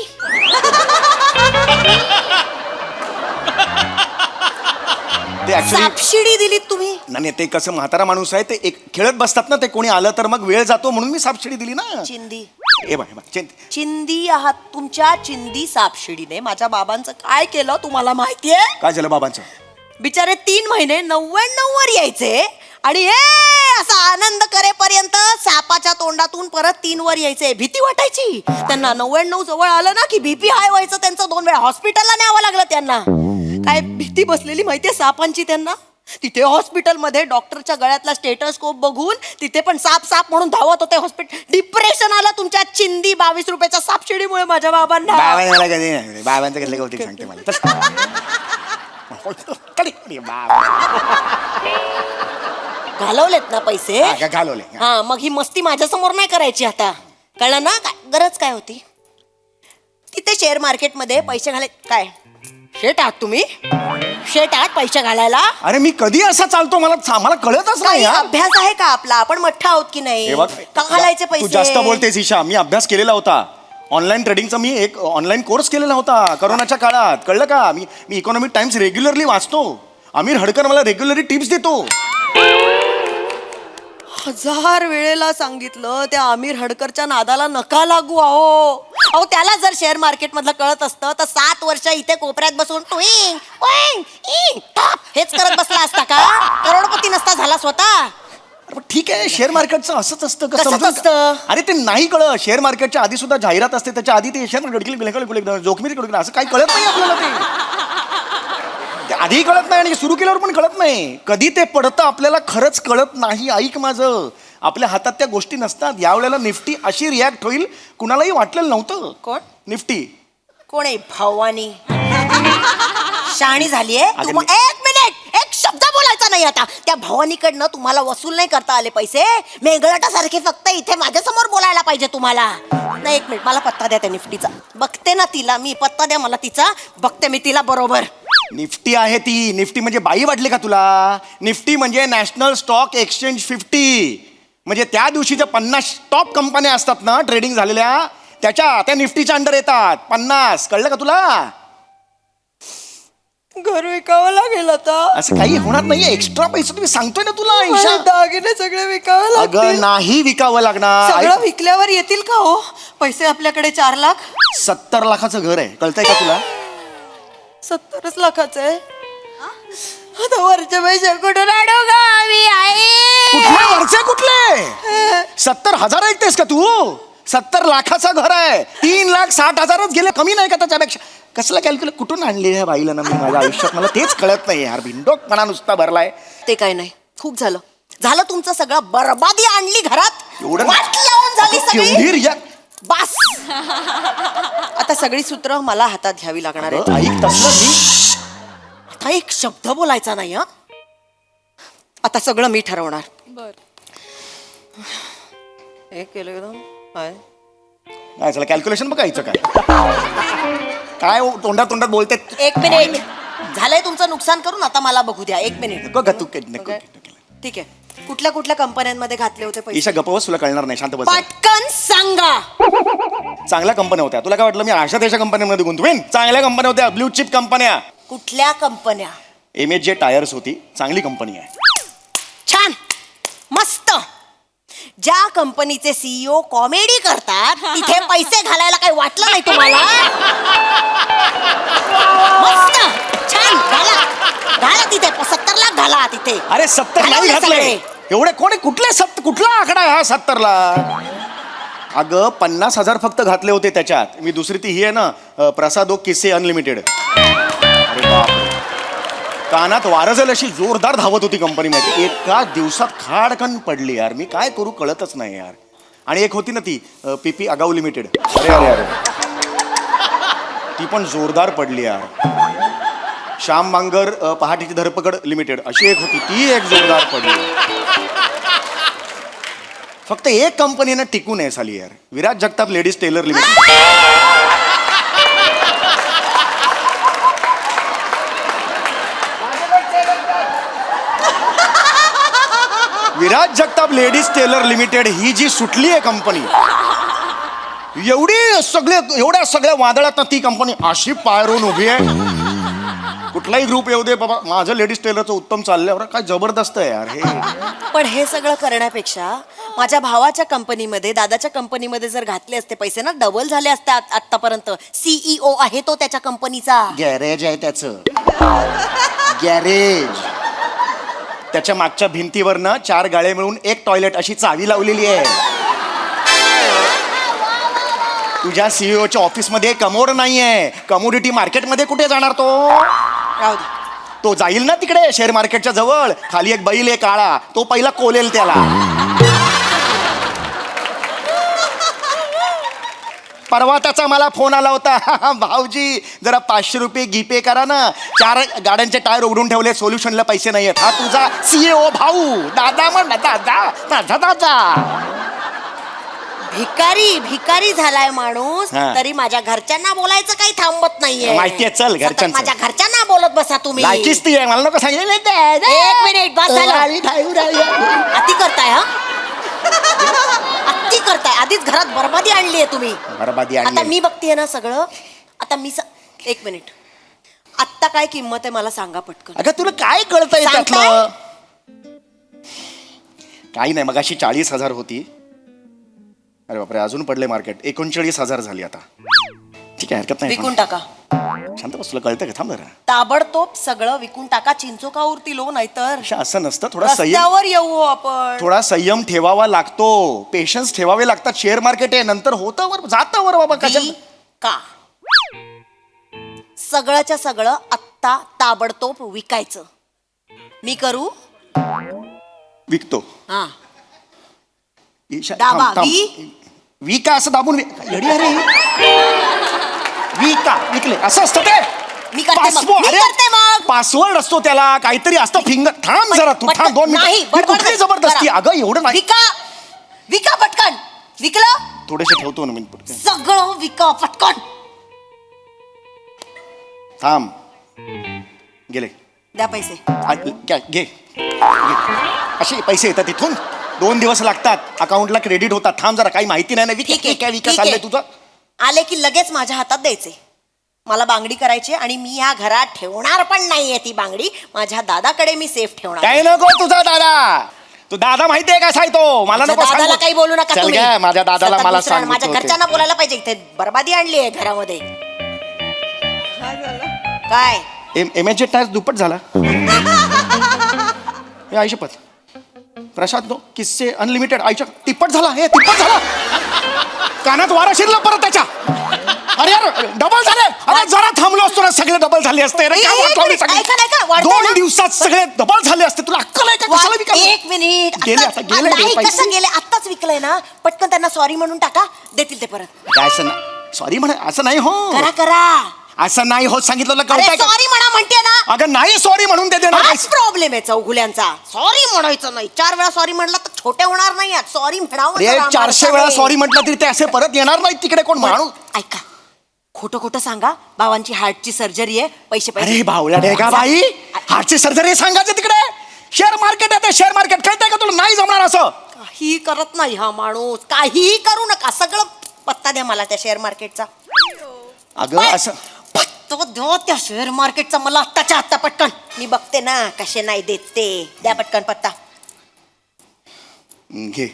ते ऍक्च्युली सापशिडी दिलीत तुम्ही नाही ते कसं म्हातारा माणूस आहे ते एक खेळत बसतात ना ते कोणी आलं तर मग वेळ जातो म्हणून मी सापशिडी दिली ना चिंदी हे बघ चिंदी आहात तुमच्या चिंदी सापशिडीने माझ्या बाबांचं काय केलं तुम्हाला माहितीये काय झालं बाबांचं बिचारे 3 महिने 99 वर यायचे आणि असा आनंद करेपर्यंत सापाच्या तोंडातून परत 3 वर यायचे भीती वाटायची त्यांना 99 जवळ आलं ना की बीपी हाय व्हायचं त्यांचं 2 वेळा हॉस्पिटलला न्यावं लागलं त्यांना काय भीती बसलेली माहितीये सापांची त्यांना तिथे हॉस्पिटलमध्ये डॉक्टरच्या गळ्यातला स्टेटोस्कोप बघून तिथे पण साप साप म्हणून धावत होते हॉस्पिटल. डिप्रेशन आलं तुमच्या चिंदी 22 रुपयाच्या सापशिडीमुळे माझ्या बाबांना. बाबाने मला कधी नाही बाबांचं कसलं कौतिक सांगते मला घालवलेत ना पैसे. घालवले. हा मग ही मस्ती माझ्या समोर नाही करायची आता, कळलं ना? गरज काय होती तिथे शेअर मार्केटमध्ये पैसे घाले? काय शेट आहात तुम्ही? शेट आहात पैसे घालायला? अरे मी कधी असा चालतो मला कळतच नाही काही यार. अभ्यास आहे का आपला? आपण मठ्ठा आहोत की नाही? हे बघ, का घालायचे तू पैसे? जास्त बोलतेस ईशा. मी अभ्यास केलेला होता ऑनलाईन ट्रेडिंगचा. मी एक ऑनलाईन कोर्स केलेला होता करोनाच्या काळात, कळलं का? मी इकॉनॉमिक टाइम्स रेग्युलरली वाचतो. आमिर हडकर मला रेग्युलरली टिप्स देतो. 1000 वेळेला सांगितलं त्या आमिर हडकरच्या नादाला नका लागू. अहो त्याला जर शेअर मार्केट मधलं कळत असतं तर 7 वर्ष इथे कोपऱ्यात बसून टुईंग, टुईंग, ईंग, टॉप हेच करत बसला असता का? करोडपती नसता झाला स्वतः. अरे पण ठीक आहे, शेअर मार्केटचं असंच असतं का? कसं समजून असतं? अरे ते नाही कळत. शेअर मार्केटच्या आधी सुद्धा जाहिरात असते, त्याच्या आधी ते शेअर मार्केट जोखमीची असं काही कळत नाही आपल्याला. ते आधीही कळत नाही आणि सुरू केल्यावर पण कळत नाही. कधी ते पडतं आपल्याला खरंच कळत नाही. ऐक माझं, आपल्या हातात त्या गोष्टी नसतात. यावेळेला निफ्टी अशी रिॲक्ट होईल कुणालाही वाटलेलं नव्हतं. कोण? निफ्टी. कोण आहे? भवानी शाणी झालीये. अगं एक मिनिट, एक शब्द बोलायचा नाही आता. त्या भवानीकडनं तुम्हाला वसूल नाही करता आले पैसे. मेंगलटासारखे फक्त इथे माझ्या समोर बोलायला पाहिजे तुम्हाला. नाही एक मिनिट, मला पत्ता द्या त्या निफ्टीचा. बघते ना तिला मी, पत्ता द्या मला तिचा, बघते मी तिला बरोबर. निफ्टी आहे ती. निफ्टी म्हणजे बाई वाटली का तुला? निफ्टी म्हणजे नॅशनल स्टॉक एक्सचेंज 50. म्हणजे त्या दिवशी ज्या 50 टॉप कंपन्या असतात ना ट्रेडिंग झालेल्या, त्या निफ्टीच्या अंडर येतात 50. कळलं का तुला? घर विकावं लागेल आता. असं काही होणार नाहीये. एक्स्ट्रा पैसे तुम्ही सांगतोय ना तुला ईशा. दागिने सगळे विकावं अगं लागतील. नाही विकावं लागणार. सगळं विकल्यावर येतील का हो पैसे? आपल्याकडे 4 लाख. 70 लाखाचं घर आहे, कळतंय का तुला? 70 लाखाचं आहे. आता वरचे पैसे कुठून आणू गावी आई? कुठले वरचे कुठले? 70,000 ऐकतेस का तू? 70 लाखाचं घर आहे. 3,60,000च गेले. कमी नाही का त्याच्यापेक्षा? कसलं कॅल्क्युलेट कुठून आणली ह्या बाईला ना मी माझ्या आयुष्यात? मला तेच कळत नाही यार. भिंडोकपणा नुसता भरलाय. ते काय नाही, खूप झालं. तुमचं सगळं बरबादी आणली घरात. एवढं वाट लावून झाली केवढी सगळी. रिॲक्ट. बस आता सगळी सूत्र मला हातात घ्यावी लागणार आहेत. ऐक तसलं मी. आता एक शब्द बोलायचा नाही. हा आता सगळं मी ठरवणार. बर. एक केलं एकदम काय काय चला कॅल्क्युलेशन बघायचं काय तोंडात बोलते. एक मिनिट झालंय तुमचं नुकसान करून. आता मला बघू द्या. एक मिनिट. नको ग तू नको. ठीक आहे. कुठल्या कंपन्यांमध्ये घातले होते पैसे? ईशा गप्प बस, तुला कळणार नाही. शांत बस. पटकन सांगा. चांगल्या कंपन्या होत्या. तुला काय वाटलं मी अशा त्याच्या कंपन्यांमध्ये गुंतवेन? चांगल्या कंपन्या होत्या, ब्ल्यू चिप कंपन्या. कुठल्या कंपन्या? MHJ टायर्स होती, चांगली कंपनी आहे. छान, मस्त. ज्या कंपनीचे CEO कॉमेडी करतात तिथे पैसे घालायला काही वाटलं नाही तुम्हाला? मस्त, छान. घाला तिथे 70 लाख घाला तिथे. अरे 70 नाही घातले एवढे. कोणी कुठला आकडा आहे हा 70 ला? अगं 50,000 फक्त घातले होते त्याच्यात. मी दुसरी ती ही आहे ना प्रसादो किस्से अनलिमिटेड. अरे बापरे, कानात वारं झालं अशी जोरदार धावत होती कंपनी मध्ये. एका दिवसात खाडकन पडली यार. मी काय करू कळतच नाही यार. आणि एक होती ना ती PP अगाऊ लिमिटेड. अरे ती पण जोरदार पडली यार. श्याम बांगर पहाटेची धरपकड लिमिटेड अशी एक होती, ती एक जोरदार पडली. फक्त एक कंपनीनं टिकून आहे साली यार. Viraj Jagtap ladies tailor limited. Viraj Jagtap ladies tailor limited ही जी सुटली आहे कंपनी, एवढ्या सगळ्या वादळात ती कंपनी अशी पायरून उभी आहे. कुठलाही ग्रुप येऊ दे बाबा, माझं लेडीज टेलरचं उत्तम चालल्यावर काय जबरदस्त आहे यार हे. पण हे सगळं करण्यापेक्षा माझ्या भावाच्या कंपनीमध्ये, दादाच्या कंपनीमध्ये जर घातले असते पैसे ना, डबल झाले असतात आतापर्यंत. CEO आहे तो त्याच्या कंपनीचा. गॅरेज आहे त्याचं, गॅरेज. त्याच्या मागच्या भिंतीवर ना 4 गाळे मिळून 1 टॉयलेट अशी चावी लावलेली आहे. तुझ्या CEOच्या ऑफिसमध्ये कमोड नाहीये. कमोडिटी मार्केटमध्ये कुठे जाणार तो? राहू दे. तो जाईल ना तिकडे शेअर मार्केटच्या जवळ, खाली एक बैल आहे काळा, तो पहिला कोलेल त्याला. परवा त्याचा मला फोन आला होता, भाऊजी जरा 500 रुपये जीपे करा ना, 4 गाड्यांचे टायर उघडून ठेवले, सोल्युशनला पैसे नाही आहेत. हा तुझा CEO भाऊ, दादा म्हण ना, दादा, माझा दादा. भिकारी झालाय माणूस, हा. तरी माझ्या घरच्यांना बोलायचं काही थांबत नाहीये. माहितीये, चल, सतत घरच्यांचं. माझ्या घरच्यांना बोलत बसा तुम्ही. लायकीच ती आहे, मला नको सांगितलं. एक मिनिट, बस झालं. अति करताय हा, अति करताय. आधीच घरात बरबादी आणली आहे तुम्ही. बरबादी आता आणली. मी बघतीये ना सगळं. आता एक मिनिट, आत्ता काय किंमत आहे मला सांगा पटकन. अगं तुला काय कळतंय सांगताय? त्यातलं? काही नाही, मगाशी 40,000 होती. अरे बापरे, अजून पडले मार्केट, 39,000 झाली आता. ठीक आहे, हरकत नाही. विकून टाका. शांत बस, तुला कळतं का? थांब जरा. ताबडतोब सगळं विकून टाका. चिंचोका उरतील हो, नाहीतर अशा असं नसतं. थोडा संयम, रस्त्यावर येऊ आपण. थोडा संयम ठेवावा लागतो, पेशन्स ठेवावे लागतात. शेअर मार्केट आहे, नंतर होतं वर जातं वर बाबा. कशा का सगळंच्या सगळं आत्ता ताबडतोब विकायचं. मी करू? विकतो. हा, ईशा, दाबा. थांब, थांब. विका असं दाबून येडी अरे. विका, विकले असं असतं ते. मी करते मग. मी अरे, करते मग. पासवर्ड असतो त्याला, काहीतरी असतं. फिंगर. थांब जरा तू, थांब 2 नाही, मिनिट. बडबड कुठली करा. जबरदस्ती अगं, एवढं नाही. विका पटकन. विकलं थोडेसे ठेवतो ना मी. सगळं विका पटकन. थांब, गेले. द्या पैसे. घे. असे पैसे येतात तिथून. 2 दिवस लागतात, अकाउंटला क्रेडिट होतात. थांब जरा, काही माहिती नाही ना. ठीक आहे, विका ठीक चाललंय आहे. तुझं. आले की लगेच माझ्या हातात द्यायचे. मला बांगडी करायची आणि मी ह्या घरात ठेवणार पण नाहीये ती बांगडी. माझ्या दादाकडे मी सेफ ठेवणार. काय नको तुझा दादा. तू दादा माहितीये कसा आहे तो? मला माझ्या नको दादाला सांगू. काही बोलू नका चल तुम्ही. गे, माझ्या दादाला सतत मला दुसऱ्या- सांग. माझ्या घरच्यांना बोलायला पाहिजे. इथे बरबादी आणली आहे घरामध्ये. काय एमएचे टायर दुप्पट झाला. हे आयुष्यपत प्रसाद नो किस्से अनलिमिटेड आयुष्य तिप्पट झाला. हे तिप्पट झाला. कानात वारा शिरला परत त्याच्या. अरे यार, डबल झाले. अरे जरा थांबलो असतो ना, सगळे डबल झाले असते. अरे काय वाट लावली सगळी? ऐका, ऐका, वाढतंय 2 ना? दिवसात सगळे डबल झाले असते. तुला अक्कल आहे का? कशाला विकायला? एक मिनिट. गेले आत्ताच- आता, गेले नाही, पैसे. कसं गेले? आत्ताच विकलंय ना, पटकन त्यांना सॉरी म्हणून टाका, देतील ते परत. काय असं ना, सॉरी म्हणा, असं नाही हो. करा. असं नाही होत, सांगितलं अरे कळतंय का? सॉरी म्हणा म्हणते ना. अगं नाही, सॉरी म्हणून ते देणार. हाच प्रॉब्लेम आहे चौगुल्यांचा. सॉरी म्हणायचं नाही. 4 वेळा सॉरी म्हणला तर छोटे होणार नाही. सॉरी म्हणावं अरे जरा 400 वेळा माणसाने. सॉरी म्हटलं तरी ते असे परत येणार नाहीत तिकडे. कोण माणूस? ऐका, खोटं खोटं सांगा. बाबांची हार्टची सर्जरी आहे, पैसे अरे बावळ्या आहे का बाई? हार्टची सर्जरी सांगायचं तिकडे. शेअर मार्केट आहे ते, शेअर मार्केट. कळतंय का तुला? नाही जमणार असं. काही करत नाही हा माणूस. काहीही करू नका. सगळं पत्ता द्या मला त्या शेअर मार्केटचा. अगं असं पत्ता द्या त्या शेअर मार्केटचा मला आत्ताच्या आत्ता पटकन. मी बघते ना कसे नाही देत ते. द्या पटकन पत्ता. घे.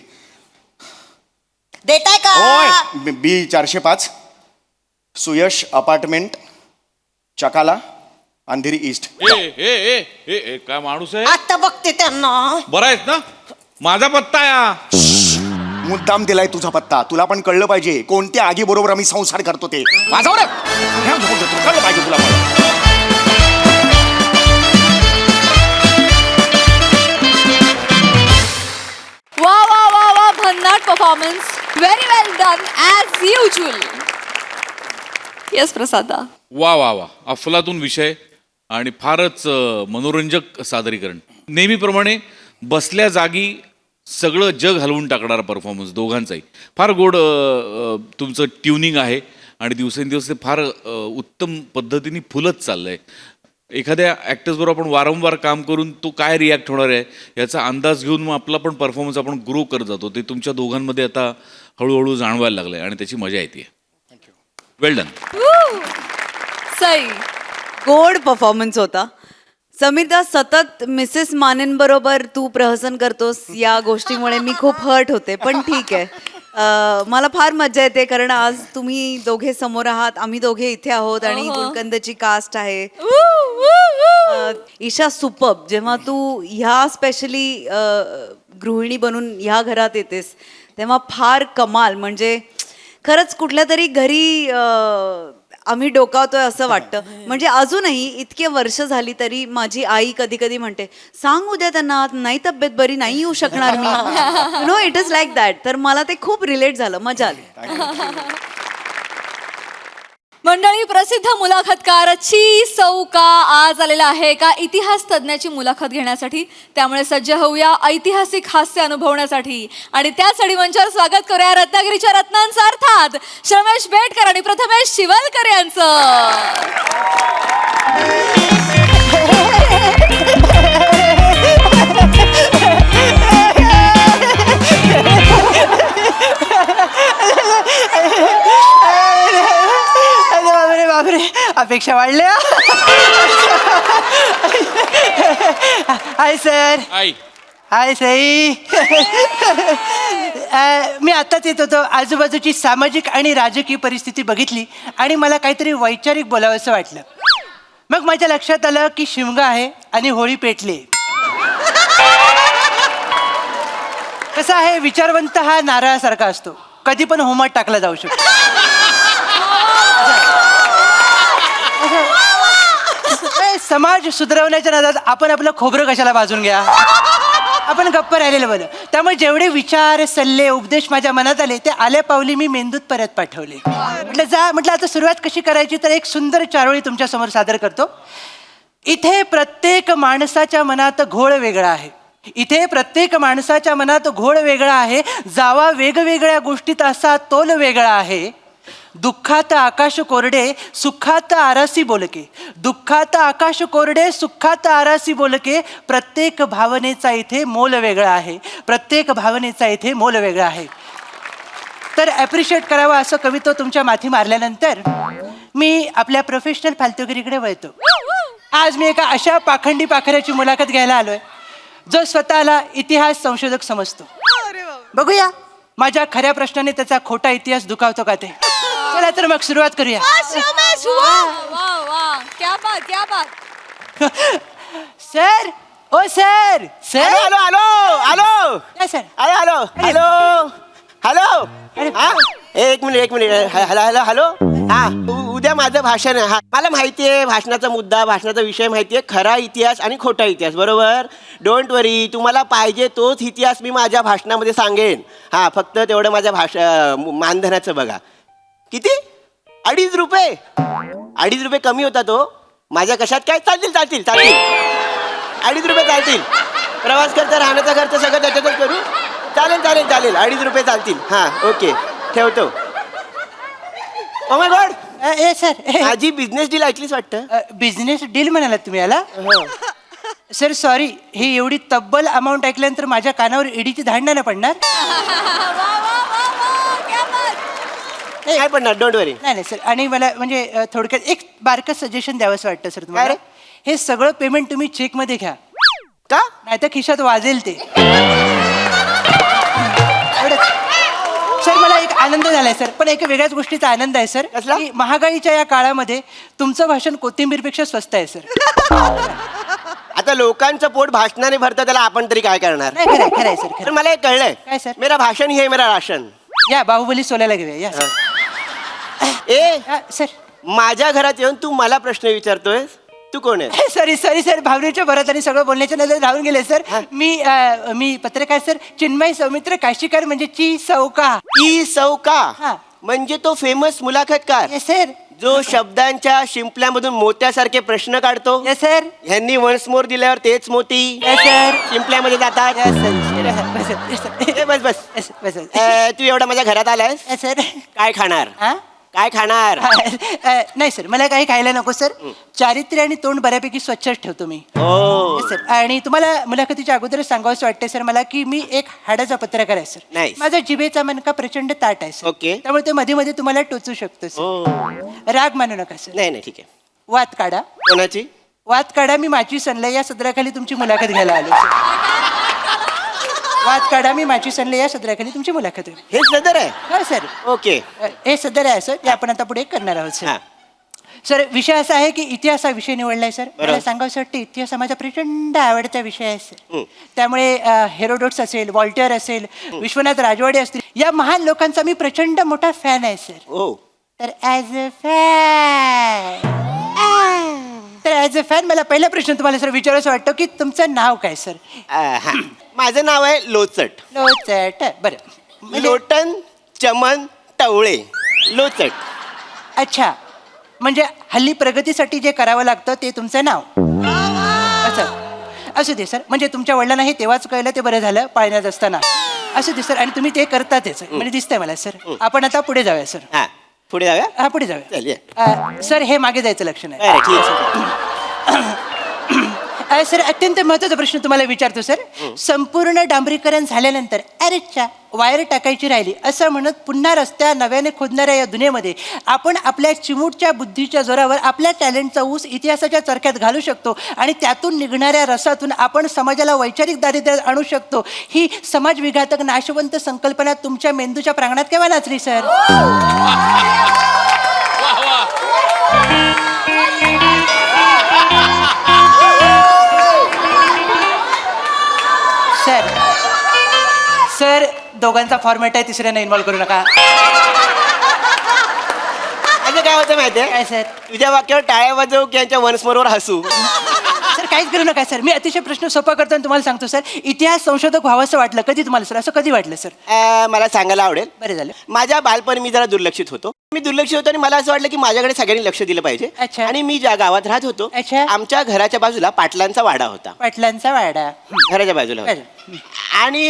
देताय का? होय. B 405 Suyash apartment, Chakala, Andheri east. ए ए ए ए ए, काय माणूस आहे? आता बघते त्यांना. बरं आहेस ना? माझा पत्ता या. मुद्दाम दिलाय तुझा पत्ता. तुला पण कळलं पाहिजे कोणत्या आगी बरोबर आम्ही संसार करतो ते. माझा कळलं पाहिजे तुला पण. वा वा वा वा, भन्नाट परफॉर्मन्स. व्हेरी वेल डन ॲज युजल. येस प्रसादा. वा वा वा, अफलातून विषय आणि फारच मनोरंजक सादरीकरण. नेहमीप्रमाणे बसल्या जागी सगळं जग हलवून टाकणारा परफॉर्मन्स दोघांचाही. फार गोड तुमचं ट्युनिंग आहे आणि दिवसेंदिवस ते फार उत्तम पद्धतीने फुलत चाललं आहे. एखाद्या ॲक्टर्सबरोबर आपण वारंवार काम करून तो काय रिॲक्ट होणार आहे याचा अंदाज घेऊन मग आपला पण परफॉर्मन्स आपण ग्रो करत जातो. ते तुमच्या दोघांमध्ये आता हळूहळू जाणवायला लागलं आहे आणि त्याची मजा येते. वेल डन. सई. गोड परफॉर्मन्स होता. समिता, सतत मिसेस मानेंबरोबर तू प्रहसन करतोस या गोष्टीमुळे मी खूप हर्ट होते, पण ठीक आहे. मला फार मजा येते कारण आज तुम्ही दोघे समोर आहात, आम्ही दोघे इथे आहोत आणि गुलकंदची कास्ट आहे. ईशा सुपर्ब. जेव्हा तू ह्या स्पेशली गृहिणी बनून ह्या घरात येतेस तेव्हा फार कमाल. म्हणजे खरंच कुठल्या तरी घरी आम्ही डोकावतोय असं वाटतं. म्हणजे अजूनही इतके वर्ष झाली तरी माझी आई कधी कधी म्हणते, सांग उद्या त्यांना नाही तब्येत बरी नाही येऊ शकणार मी. No it is like that. तर मला ते खूप रिलेट झालं, मजा आली. मंडळी, प्रसिद्ध मुलाखतकार ची सौका आज आलेला आहे एका इतिहास तज्ञाची मुलाखत घेण्यासाठी. त्यामुळे सज्ज होऊया ऐतिहासिक हास्य अनुभवण्यासाठी. आणि त्यासाठी मंचावर स्वागत करूया रत्नागिरीच्या रत्नांचं, अर्थात श्रमेश बेटकर आणि प्रथमेश शिवलकर यांचं. बापरे बापरे, अपेक्षा वाढल्या. Hi sir. आई हाय सई. मी आत्ताच येत होतो. आजूबाजूची सामाजिक आणि राजकीय परिस्थिती बघितली आणि मला काहीतरी वैचारिक बोलावंसं वाटलं. मग माझ्या लक्षात आलं की शिमगा आहे आणि होळी पेटली. कसं आहे, विचारवंत हा नारळासारखा असतो, कधी पण होमात टाकला जाऊ शकतो. समाज सुधारवण्याच्या नादात आपण आपलं खोबरं कशाला बाजून घ्या. आपण गप्प राहिलेलं बरं. त्यामुळे जेवढे विचार, सल्ले, उपदेश माझ्या मनात आले ते आल्या पावली मी मेंदूत परत पाठवले. म्हटलं आता सुरुवात कशी करायची, तर एक सुंदर चारोळी तुमच्या समोर सादर करतो. इथे प्रत्येक माणसाच्या मनात घोळ वेगळा आहे. इथे प्रत्येक माणसाच्या मनात घोळ वेगळा आहे. जावा वेगवेगळ्या गोष्टीत असा तोल वेगळा आहे. दुःखात आकाश कोरडे, सुखात आरासी बोलके. दुःखात आकाश कोरडे, सुखात आरासी बोलके. प्रत्येक भावनेचा इथे मोल वेगळा आहे. प्रत्येक भावनेचा इथे मोल वेगळा आहे. तर ॲप्रिशिएट करावं असं कवित्व तुमच्या माथी मारल्यानंतर मी आपल्या प्रोफेशनल फालतुगिरीकडे वळतो. आज मी एका अशा पाखंडी पाखऱ्याची मुलाखत घ्यायला आलोय जो स्वतःला इतिहास संशोधक समजतो. बघूया माझ्या खऱ्या प्रश्नाने त्याचा खोटा इतिहास दुखावतो का ते. चला तर मग सुरुवात करूया. क्या बात, क्या बात. सर, ओ sir. Sir, hello hello hello काय sir? Hello hello hello hello. हा, एक मिनिट हॅलो हॅलो हॅलो. हा, उद्या माझं भाषण आहे. हा, मला माहिती आहे भाषणाचा मुद्दा, भाषणाचा विषय माहिती आहे, खरा इतिहास आणि खोटा इतिहास, बरोबर. डोंट वरी, तुम्हाला पाहिजे तोच इतिहास मी माझ्या भाषणामध्ये सांगेन. हा, फक्त तेवढं माझ्या मानधनाचं बघा. किती? 2.5 रुपये. 2.5 रुपये कमी होता तो माझ्या. कशात काय? चालतील 2.5 रुपये चालतील. प्रवास खर्च, राहण्याचा खर्च सगळं त्याच्यातच करू. चालेल 2.5 रुपये चालतील. हां, ओके, ठेवतो. Oh my God. A sir, माझी बिझनेस डील ऐकलीच वाटतं. बिझनेस डील म्हणालात तुम्ही याला? सर सॉरी, ही एवढी तब्बल अमाऊंट ऐकल्यानंतर माझ्या कानावर ईडीची धाड नाही पडणार. काय पडणार, डोंट वरी. नाही सर. आणि मला म्हणजे थोडक्यात एक बारकं सजेशन द्यावंसं वाटतं सर तुम्हाला. हे सगळं पेमेंट तुम्ही चेकमध्ये घ्या. का? नाही तर खिशात वाजेल ते. सर मला एक आनंद झालाय सर, पण एका वेगळ्याच गोष्टीचा आनंद आहे सर. कसला? की महागाईच्या या काळामध्ये तुमचं भाषण कोथिंबीरपेक्षा स्वस्त आहे सर. आता लोकांचं पोट भाषणाने भरतं, त्याला आपण तरी काय करणार. नाही, खरंय सर, तर खरं. मला एक कळलंय. काय सर? मेरा भाषण ही है मेरा राशन. या बाहुबली सोलायला घेऊया या सर. सर माझ्या घरात येऊन तू मला प्रश्न विचारतोय, तू कोण आहे? सॉरी सर, भावनेच्या भरात आणि सगळं बोलण्याच्या नजर राहून गेले सर. मी पत्रकार सर, चिन्मय सौमित्र काशीकर, म्हणजे ची सौका. ई सौका हा. म्हणजे तो फेमस मुलाखतकार येस सर. जो शब्दांच्या शिंपल्यामधून मोत्यासारखे प्रश्न काढतो. Yes sir. ह्यांनी वन्स मोर दिल्यावर तेच मोती येस सर. शिंपल्यामध्ये जातात. Yes sir. ए, बस बस. बस तू एवढा माझ्या घरात आलायस, सर. काय खाणार? हा? काय खाणार? नाही सर, मला काही खायला नको सर. चारित्र्य आणि तोंड बऱ्यापैकी स्वच्छच ठेवतो मी. हो. सर, आणि तुम्हाला मुलाखतीच्या अगोदरच सांगावंसं वाटतंय सर मला की मी एक हाडाचा पत्रकार आहे सर. Nice. माझा जिभेचा मनका प्रचंड ताट आहे सर. Okay. त्यामुळे ते मध्ये मध्ये तुम्हाला टोचू शकतो सर. हो. राग मानू नका सर. नाही ठीक आहे. वाद काढा. कोणाची? वाद काढा, मी माझी सनलय या सदराखाली तुमची मुलाखत घ्यायला आलो सर. वाद काढा, मी माझी सनलय या सदराखाली तुमची मुलाखत घ्या. हे सदर आहे. हो सर. ओके. हे सदर आहे सर, ते आपण आता पुढे करणार आहोत सर. हा. सर विषय असा आहे की इतिहास हा विषय निवडलाय सर. मला सांगावंसं वाटतं इतिहास हा माझा प्रचंड आवडता विषय आहे सर. त्यामुळे हेरोडोट्स असेल, वॉल्टर असेल, विश्वनाथ राजवाडे असतील, या महान लोकांचा मी प्रचंड मोठा फॅन आहे सर. हो. तर ॲज अ फॅन तर ॲज अ फॅन मला पहिला प्रश्न तुम्हाला सर विचारायचं वाटतं की तुमचं नाव काय सर? हा माझं नाव आहे लोचट. लोचट बरं म्हणजे- लोटन चमन टवळे लोचट. अच्छा म्हणजे हल्ली प्रगतीसाठी जे करावं लागतं ते तुमचं नाव असं असू दे सर. म्हणजे तुमच्या वडिलांना हे तेव्हाच कळलं ते बरं झालं पाळण्यात असताना. असू दे सर आणि तुम्ही ते करतातच म्हणजे दिसतंय मला सर. आपण आता पुढे जाऊया सर. हा पुढे जाऊया. हा पुढे चल, ये. जाऊया सर. हे मागे जायचं लक्षण आहे. बरं, ठीक आहे. सर अत्यंत महत्त्वाचा प्रश्न तुम्हाला विचारतो सर. संपूर्ण डांबरीकरण झाल्यानंतर अरेच्या वायर टाकायची राहिली असं म्हणत पुन्हा रस्त्या नव्याने खोदणाऱ्या या दुनियेमध्ये आपण आपल्या चिमूटच्या बुद्धीच्या जोरावर आपल्या टॅलेंटचा ऊस इतिहासाच्या चरख्यात घालू शकतो आणि त्यातून निघणाऱ्या रसातून आपण समाजाला वैचारिक दारिद्र्यात आणू शकतो. ही समाजविघातक नाशवंत संकल्पना तुमच्या मेंदूच्या प्रांगणात केव्हा नाचली सर? सर सर दोघांचा फॉर्मॅट आहे तिसऱ्यांना इन्व्हॉल्व करू नका. आता काय होतं माहितीये काय सर? तुझ्या वाक्यावर टाळ्या वाजवू की यांच्या वनस्मोरवर हसू? सर काहीच करू नका सर. मी अतिशय प्रश्न सोपा करतो आणि तुम्हाला सांगतो सर. इतिहास संशोधक व्हावं असं वाटलं कधी तुम्हाला सर? असं कधी वाटलं सर? मला सांगायला आवडेल. बरं झालं. माझ्या बालपणी मी जरा दुर्लक्षित होतो. मी दुर्लक्षित होतो आणि मला असं वाटलं की माझ्याकडे सगळ्यांनी लक्ष दिलं पाहिजे. अच्छा. आणि मी ज्या गावात राहत होतो अच्छा. आमच्या घराच्या बाजूला पाटलांचा वाडा होता. पाटलांचा वाडा. घराच्या बाजूला होता. बरं. आणि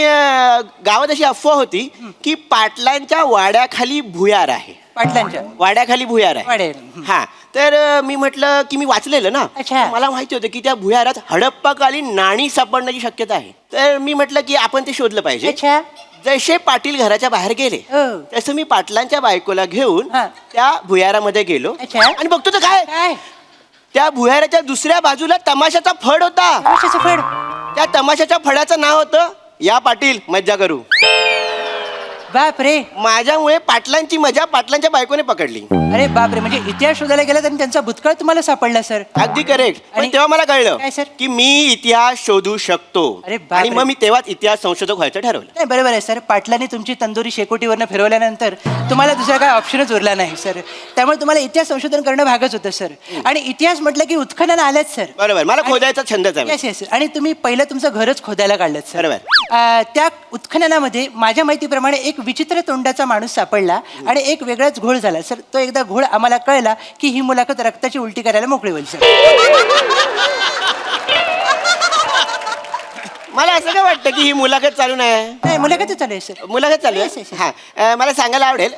गावात अशी अफवा होती की पाटलांच्या वाड्याखाली भुयार आहे. पाटलांच्या वाड्याखाली भुयार आहे. वाड्यावर. हा तर मी म्हटलं की मी वाचलेलं ना. अच्छा. मला माहिती होतं की त्या भुयारात हडप्पाकालीन नाणी सापडण्याची शक्यता आहे. तर मी म्हटलं की आपण ते शोधलं पाहिजे. अच्छा. जसे पाटील घराच्या बाहेर गेले हो. तसं मी पाटलांच्या बायकोला घेऊन हा. त्या भुयारामध्ये गेलो. अच्छा. आणि बघतो तर काय काय? त्या भुयाराच्या दुसऱ्या बाजूला तमाशाचा फड होता. कशाचं फड? त्या तमाशाच्या फडाचं नाव होतं या पाटील मज्जा करू. बाप रे. माझ्यामुळे पाटलांची मजा पाटलांच्या बायकोने पकडली. अरे बाप रे. म्हणजे इतिहास शोधायला गेला आणि त्यांचा भूतकाळ तुम्हाला सापडला सर? अगदी करेक्ट. पण आणि- तेव्हा मला कळलं काय सर? की मी इतिहास शोधू शकतो. अरे बापरे. आणि मग मी तेव्हाच इतिहास संशोधक व्हायचं ठरवलं. नाही बरोबर आहे सर. पाटलांनी तुमची तंदुरी शेकोटीवरनं फिरवल्यानंतर तुम्हाला दुसरा काय ऑप्शनच उरला नाही सर. त्यामुळे तुम्हाला इतिहास संशोधन करणं भागच होतं सर. आणि इतिहास म्हटलं की उत्खनन आलंच सर. बरोबर. मला खोदायचा छंदच आहे. Yes yes. आणि तुम्ही पहिलं तुमचं घरच खोदायला काढलं सर. बरोबर. त्या उत्खननामध्ये माझ्या माहितीप्रमाणे एक विचित्र तोंडाचा माणूस सापडला आणि एक वेगळाच घोळ झाला सर. तो एकदा घोळ आम्हाला कळला की ही मुलाखत रक्ताची उलटी करायला मोकळी होईल सर. मला असं काय वाटतं की ही मुलाखत चालू नाही. नाही मुलाखत चालू आहे सर. मुलाखत चालू Yes, yes, आहे. yes. हा मला सांगायला आवडेल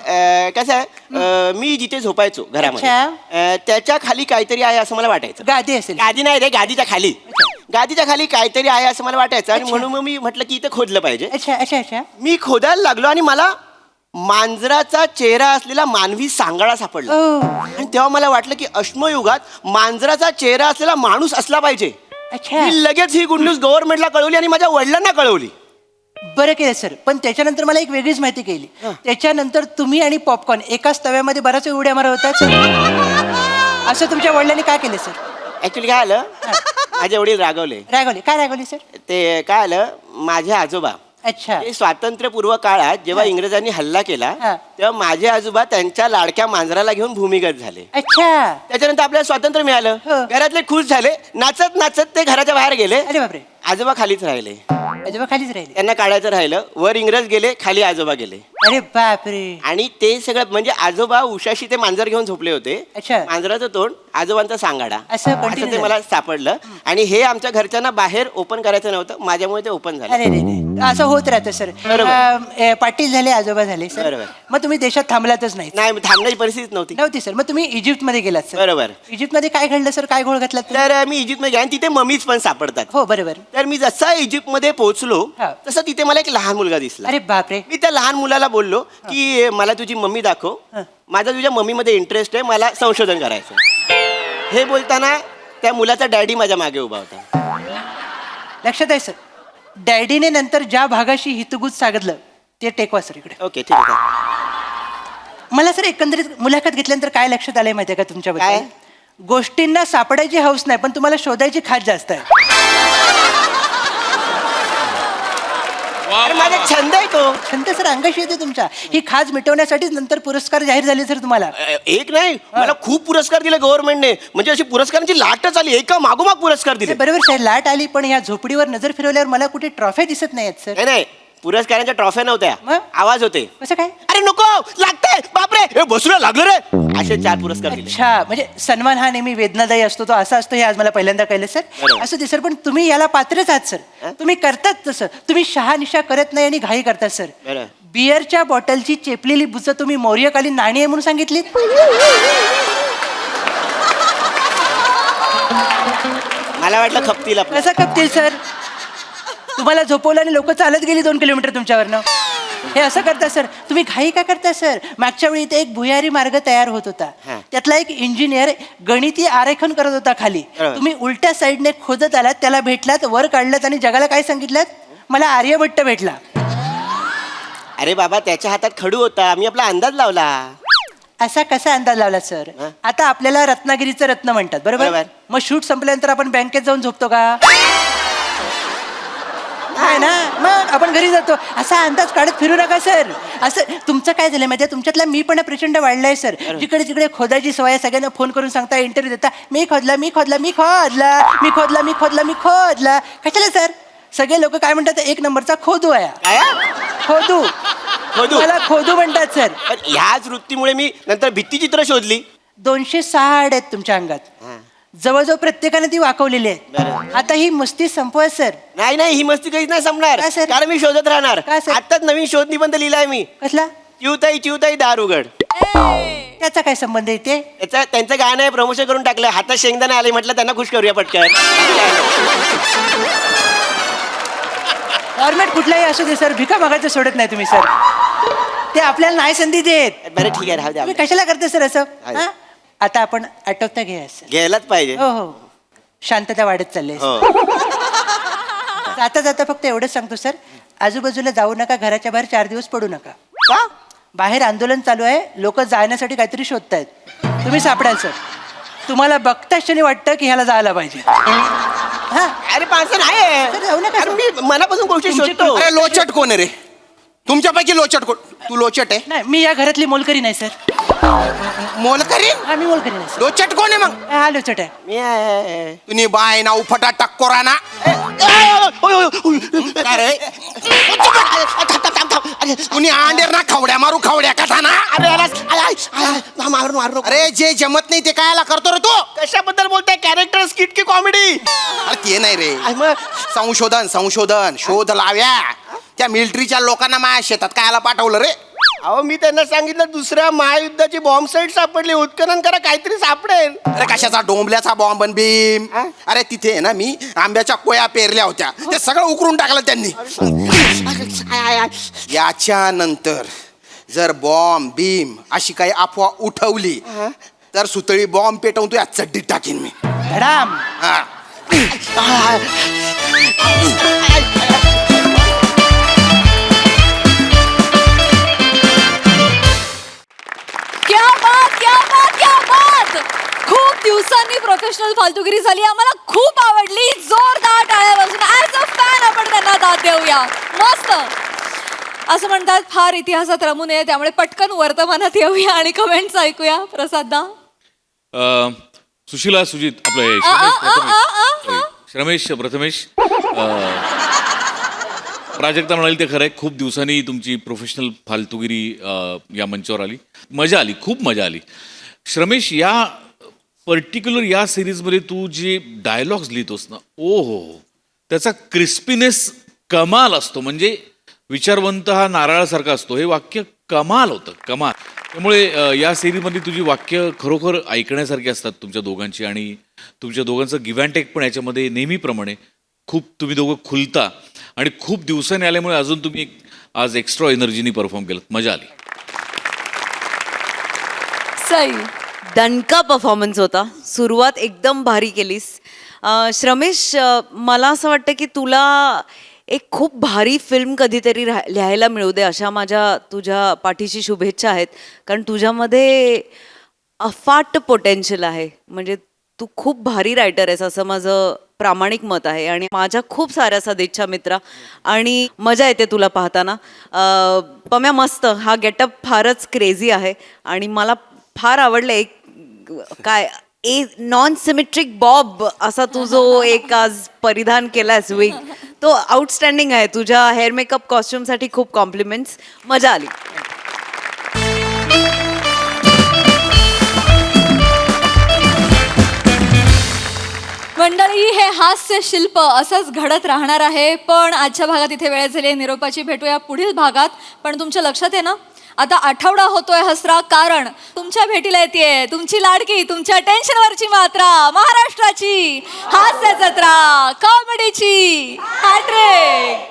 कसं आहे मी जिथे झोपायचो घरामध्ये त्याच्या खाली काहीतरी आहे असं मला वाटायचं. गादी असेल. गादी नाही रे गादीच्या खाली. गादीच्या खाली काहीतरी आहे असं मला वाटायचं आणि अच्छा. म्हणून मग मी म्हटलं की इथे खोदलं पाहिजे. अच्छा अच्छा अच्छा. मी खोदायला लागलो आणि मला मांजराचा चेहरा असलेला मानवी सांगाडा सापडला. आणि तेव्हा मला वाटलं की अश्मयुगात मांजराचा चेहरा असलेला माणूस असला पाहिजे. अच्छा. मी लगेच ही गुड न्यूज गव्हर्नमेंटला कळवली आणि माझ्या वडिलांना कळवली. बरं केलं सर. पण त्याच्यानंतर मला एक वेगळीच माहिती कळली. त्याच्यानंतर तुम्ही आणि पॉपकॉर्न एकाच तव्यामध्ये बराच वेळ उड्या मारत होता सर. असं तुमच्या वडिलांनी काय केलं सर? ऍक्च्युली काय आलं माझे वडील रागवले. रागवले? काय रागवले सर? ते काय आलं माझे आजोबा अच्छा. हे स्वातंत्र्यपूर्व काळात जेव्हा इंग्रजांनी हल्ला केला हा. तेव्हा माझे आजोबा त्यांच्या लाडक्या मांजराला घेऊन भूमिगत झाले. अच्छा. त्याच्यानंतर आपल्याला स्वातंत्र्य मिळालं. हो. घरातले खुश झाले. नाचत नाचत ते घराच्या बाहेर गेले. अरे बापरे. आजोबा खालीच राहिले. आजोबा खालीच राहिले. त्यांना काढायचं राहिलं. वर इंग्रज गेले खाली आजोबा गेले. अरे बापरे. आणि ते सगळं म्हणजे आजोबा उशाशी ते मांजर घेऊन झोपले होते. अच्छा. मांजराचं तोंड आजोबांचा सांगाडा असं continue ते झालं. मला सापडलं. आणि हे आमच्या घरच्यांना बाहेर ओपन करायचं नव्हतं माझ्यामुळे ते ओपन झालं. अरे रे रे. असं होत राहतं सर. बरोबर. पाटील झाले आजोबा झाले सर. बरोबर. मग तुम्ही देशात थांबलातच नाही? नाही थांबण्याची परिस्थिती नव्हती. नव्हती सर. मग तुम्ही इजिप्तमध्ये गेलात सर. बरोबर. इजिप्तमध्ये काय घडलं सर? काय घोळ घातला तुम्ही? तर मी इजिप्तमध्ये गेले आणि तिथे ममीज पण सापडतात. हो बरोबर. तर मी जसा इजिप्तमध्ये पोहोचलो हा. तसं तिथे मला एक लहान मुलगा दिसला. अरे बापरे. मी त्या लहान मुलाला बोललो की मला तुझी मम्मी दाखव. हा. माझा तुझ्या मम्मीमध्ये इंटरेस्ट आहे. मला संशोधन करायचं. हे बोलताना त्या मुलाचा डॅडी माझ्या मागे उभा होता. लक्षात आहे सर. डॅडीने नंतर ज्या भागाशी हितगुज सांगितलं ते टेकवा सर इकडे. ओके ठीक आहे. मला सर एकंदरीत मुलाखत घेतल्यानंतर काय लक्षात आलंय माहितीये का तुमच्याबद्दल? काय? गोष्टींना सापडायची हौस नाही पण तुम्हाला शोधायची खात जास्त आहे. अरे माझा छंद आहे तो. छंद सर अंगाशी येते तुमच्या. ही खाज मिटवण्यासाठीच नंतर पुरस्कार जाहीर झाले सर तुम्हाला. एक नाही मला खूप पुरस्कार दिले गव्हर्नमेंटने, म्हणजे अशी पुरस्कारांची लाटच आली, एका मागोमाग पुरस्कार दिले. बरोबर सर, लाट आली, पण या झोपडीवर नजर फिरवल्यावर मला कुठे ट्रॉफी दिसत नाहीत सर. नाही नाही, पुरस्कारांच्या ट्रॉफ्या नव्हत्या, मग? आवाज होते. कसं काय? अरे नको लागते, बापरे हे बसूला लागलं रे, असे 4 पुरस्कार दिले. अच्छा, म्हणजे सन्मान हा नेहमी वेदनादायी असतो, तो असा असतो हे आज मला पहिल्यांदा कळलं सर. बरोबर. असं ते सर, पण तुम्ही याला पात्रच आहात सर. तुम्ही करतात तसं, तुम्ही शहानिशा करत नाही आणि घाई करतात सर. बरं. बियरच्या बॉटलची चेपलेली बुचं तुम्ही मौर्यकालीन नाणी आहे म्हणून सांगितलीत. मला वाटलं खपतील आपलं. कसं खपतील सर? तुम्हाला झोपवलं आणि लोक चालत गेली 2 किलोमीटर तुमच्यावरनं. हे असं करता सर, तुम्ही घाई का करता सर? मागच्या वेळी इथे एक भुयारी मार्ग तयार होत होता, त्यातला एक इंजिनियर गणिती आरेखन करत होता खाली. बरोबर. तुम्ही उलट्या साईडने खोदत आलात, त्याला भेटलात, वर काढलात आणि जगाला काय सांगितलं? मला आर्यभट्ट भेटला. अरे बाबा त्याच्या हातात खडू होता, मी आपला अंदाज लावला. असा कसा अंदाज लावला सर? आता आपल्याला रत्नागिरीचं रत्न म्हणतात, बरोबर? बरोबर. मग शूट संपल्यानंतर आपण बँकेत जाऊन झोपतो का? आहे ना, मग आपण घरी जातो. असा अंदाज काढत फिरू नका सर. असं तुमचं काय झालं माहिती आहे, तुमच्यातला मी पण प्रचंड वाढलाय सर. जिकडे तिकडे खोदायची सवय, सगळ्यांना फोन करून सांगता, इंटरव्ह्यू देता, मी खोदला मी खोदला मी खोदला मी खोदला मी खोदला मी खोदला. कशाला सर? सगळे लोक काय म्हणतात, 1 नंबरचा खोदू आहे. खोदू खोदू? मला खोदू म्हणतात सर. पण ह्याच वृत्तीमुळे मी नंतर भित्तिचित्र शोधली. 206 हाड आहेत तुमच्या अंगात, जवळजवळ प्रत्येकाने ती वाकवलेली आहे. आता ही मस्ती संपवा सर. नाही नाही, ही मस्ती काहीच नाही संपणार, का सर? कारण मी शोधत राहणार. का सर? आताच नवीन शोध निबंध लिहिलाय मी. कसला? चिवताई चिवताई दार उघड. त्याचा काय संबंध येते? त्यांचं गाणं आहे, प्रमोशन करून टाकलं. हातात शेंगदाणे आले, म्हटलं त्यांना खुश करूया पटकन. फॉर्मॅट कुठलाही असू दे सर, भिका मागायचं सोडत नाही तुम्ही सर. ते आपल्याला नाही संधी देत. बरं ठीक आहे, राहू द्या. तुम्ही कशाला करते सर असं? हा? आता आपण आठवता घ्या सर. घ्यायलाच पाहिजे. हो हो, शांतता वाढत चालली आहे. हो. जाता जाता फक्त एवढंच सांगतो सर, आजूबाजूला जाऊ नका, घराच्या बाहेर 4 दिवस पडू नका. का? बाहेर आंदोलन चालू आहे, लोक जाण्यासाठी काहीतरी शोधतायत. तुम्ही सापडाल सर. तुम्हाला बघताच क्षणी वाटतं की ह्याला जायला पाहिजे. हा, अरे पाच नाही, सर जाऊ नका. अरे मी मनापासून गोष्टी शोधतो. अरे लोचट कोण आहे रे? तुमच्यापैकी लोचट कोण? तू लोचट आहे? नाही, मी या घरातली मोलकरी नाही सर. मोलकरी? हा, मी मोलकरी नाही सर. लोचट कोण आहे मग? हा, लोचट आहे. मी आहे. तुम्ही बाय ना उफटा टक्कोरा ना. काय रे? कुणी अंडेर ना खवड्या मारू, खवड्या कथा ना. अरे जे जमत नाही ते कायला करतो रे तू? कशाबद्दल बोलताय? कॅरेक्टर, स्किट की कॉमेडी? अरे ते नाही रे, मग संशोधन संशोधन शोध लाव्या. त्या मिलिटरीच्या लोकांना माझ्या शेतात कायला पाठवलं रे? अहो मी त्यांना सांगितलं दुसऱ्या महायुद्धाची बॉम्ब साईट सापडली, उत्खनन करा, काहीतरी सापडेल. अरे कशाचा डोंबल्याचा बॉम्ब आणि भीम? अरे तिथे ना मी आंब्याच्या कोया पेरल्या होत्या, ते सगळं उकरून टाकलं त्यांनी. याच्यानंतर जर बॉम्ब भीम अशी काही अफवा उठवली तर सुतळी बॉम्ब पेटवून तू या चड्डीत टाकीन मी. धडाम. हा. क्या बात, क्या बात, क्या बात. खूप दिवसांनी प्रोफेशनल फालतूगिरी झाली, आम्हाला खूप आवडली. जोरदार टाळ्या वाजून ऍज अ फॅन आपण त्यांना दाद देऊया. मस्त. असं म्हणतात फार इतिहासात रमू नये, त्यामुळे पटकन वर्तमानात येऊया आणि कमेंट्स ऐकूया. प्रसादा. सुशीला, सुजित, आपलं श्रमेश प्रथमेश, प्राजक्ता म्हणाली ते खरं आहे. खूप दिवसांनी तुमची प्रोफेशनल फालतूगिरी या मंचावर आली, मजा आली, खूप मजा आली. श्रमेश, या पर्टिक्युलर या सिरीजमध्ये तू जे डायलॉग्स लिहितोस ना, ओ हो, त्याचा क्रिस्पीनेस कमाल असतो. म्हणजे विचारवंत हा नारळासारखा असतो, हे वाक्य कमाल होतं, कमाल. त्यामुळे या सिरीजमध्ये तुझी वाक्य खरोखर ऐकण्यासारखी असतात तुमच्या दोघांची, आणि तुमच्या दोघांचं गिव्ह अँड टेक पण याच्यामध्ये नेहमीप्रमाणे खूप तुम्ही दोघं खुलता, आणि खूप दिवसांनी आल्यामुळे अजून तुम्ही आज एक्स्ट्रा एनर्जीनी परफॉर्म केलं, मजा आली. सई. दणका परफॉर्मन्स होता. सुरुवात एकदम भारी केलीस. श्रमेश, मला असं वाटतं की तुला एक खूप भारी फिल्म कधीतरी लिहायला मिळू दे, अशा माझ्या तुझ्या पाठीशी शुभेच्छा आहेत. कारण तुझ्यामध्ये अफाट पोटेन्शियल आहे. म्हणजे तू खूप भारी रायटर आहेस असं माझं प्रामाणिक मत आहे आणि माझ्या खूप साऱ्या सदिच्छा मित्रा आणि मजा येते तुला पाहताना. पम्या मस्त, हा गेटअप फारच क्रेझी आहे आणि मला फार आवडलं. एक काय नॉन सिमेट्रिक बॉब असा तू जो एक आज परिधान केलास विग, तो आउटस्टँडिंग आहे. तुझ्या हेअर मेकअप कॉस्ट्युमसाठी खूप कॉम्प्लिमेंट्स, मजा आली. मंडळी, हे हास्य शिल्प असंच घडत राहणार आहे. पण आजच्या भागात इथे वेळ झाली निरोपाची. भेटूया पुढील भागात. पण तुमच्या लक्षात आहे ना, आता आठवडा होतोय हसरा, कारण तुमच्या भेटीला येते तुमची लाडकी, तुमच्या टेन्शनवरची मात्रा, महाराष्ट्राची हास्य जत्रा, कॉमेडीची हॅट्रिक.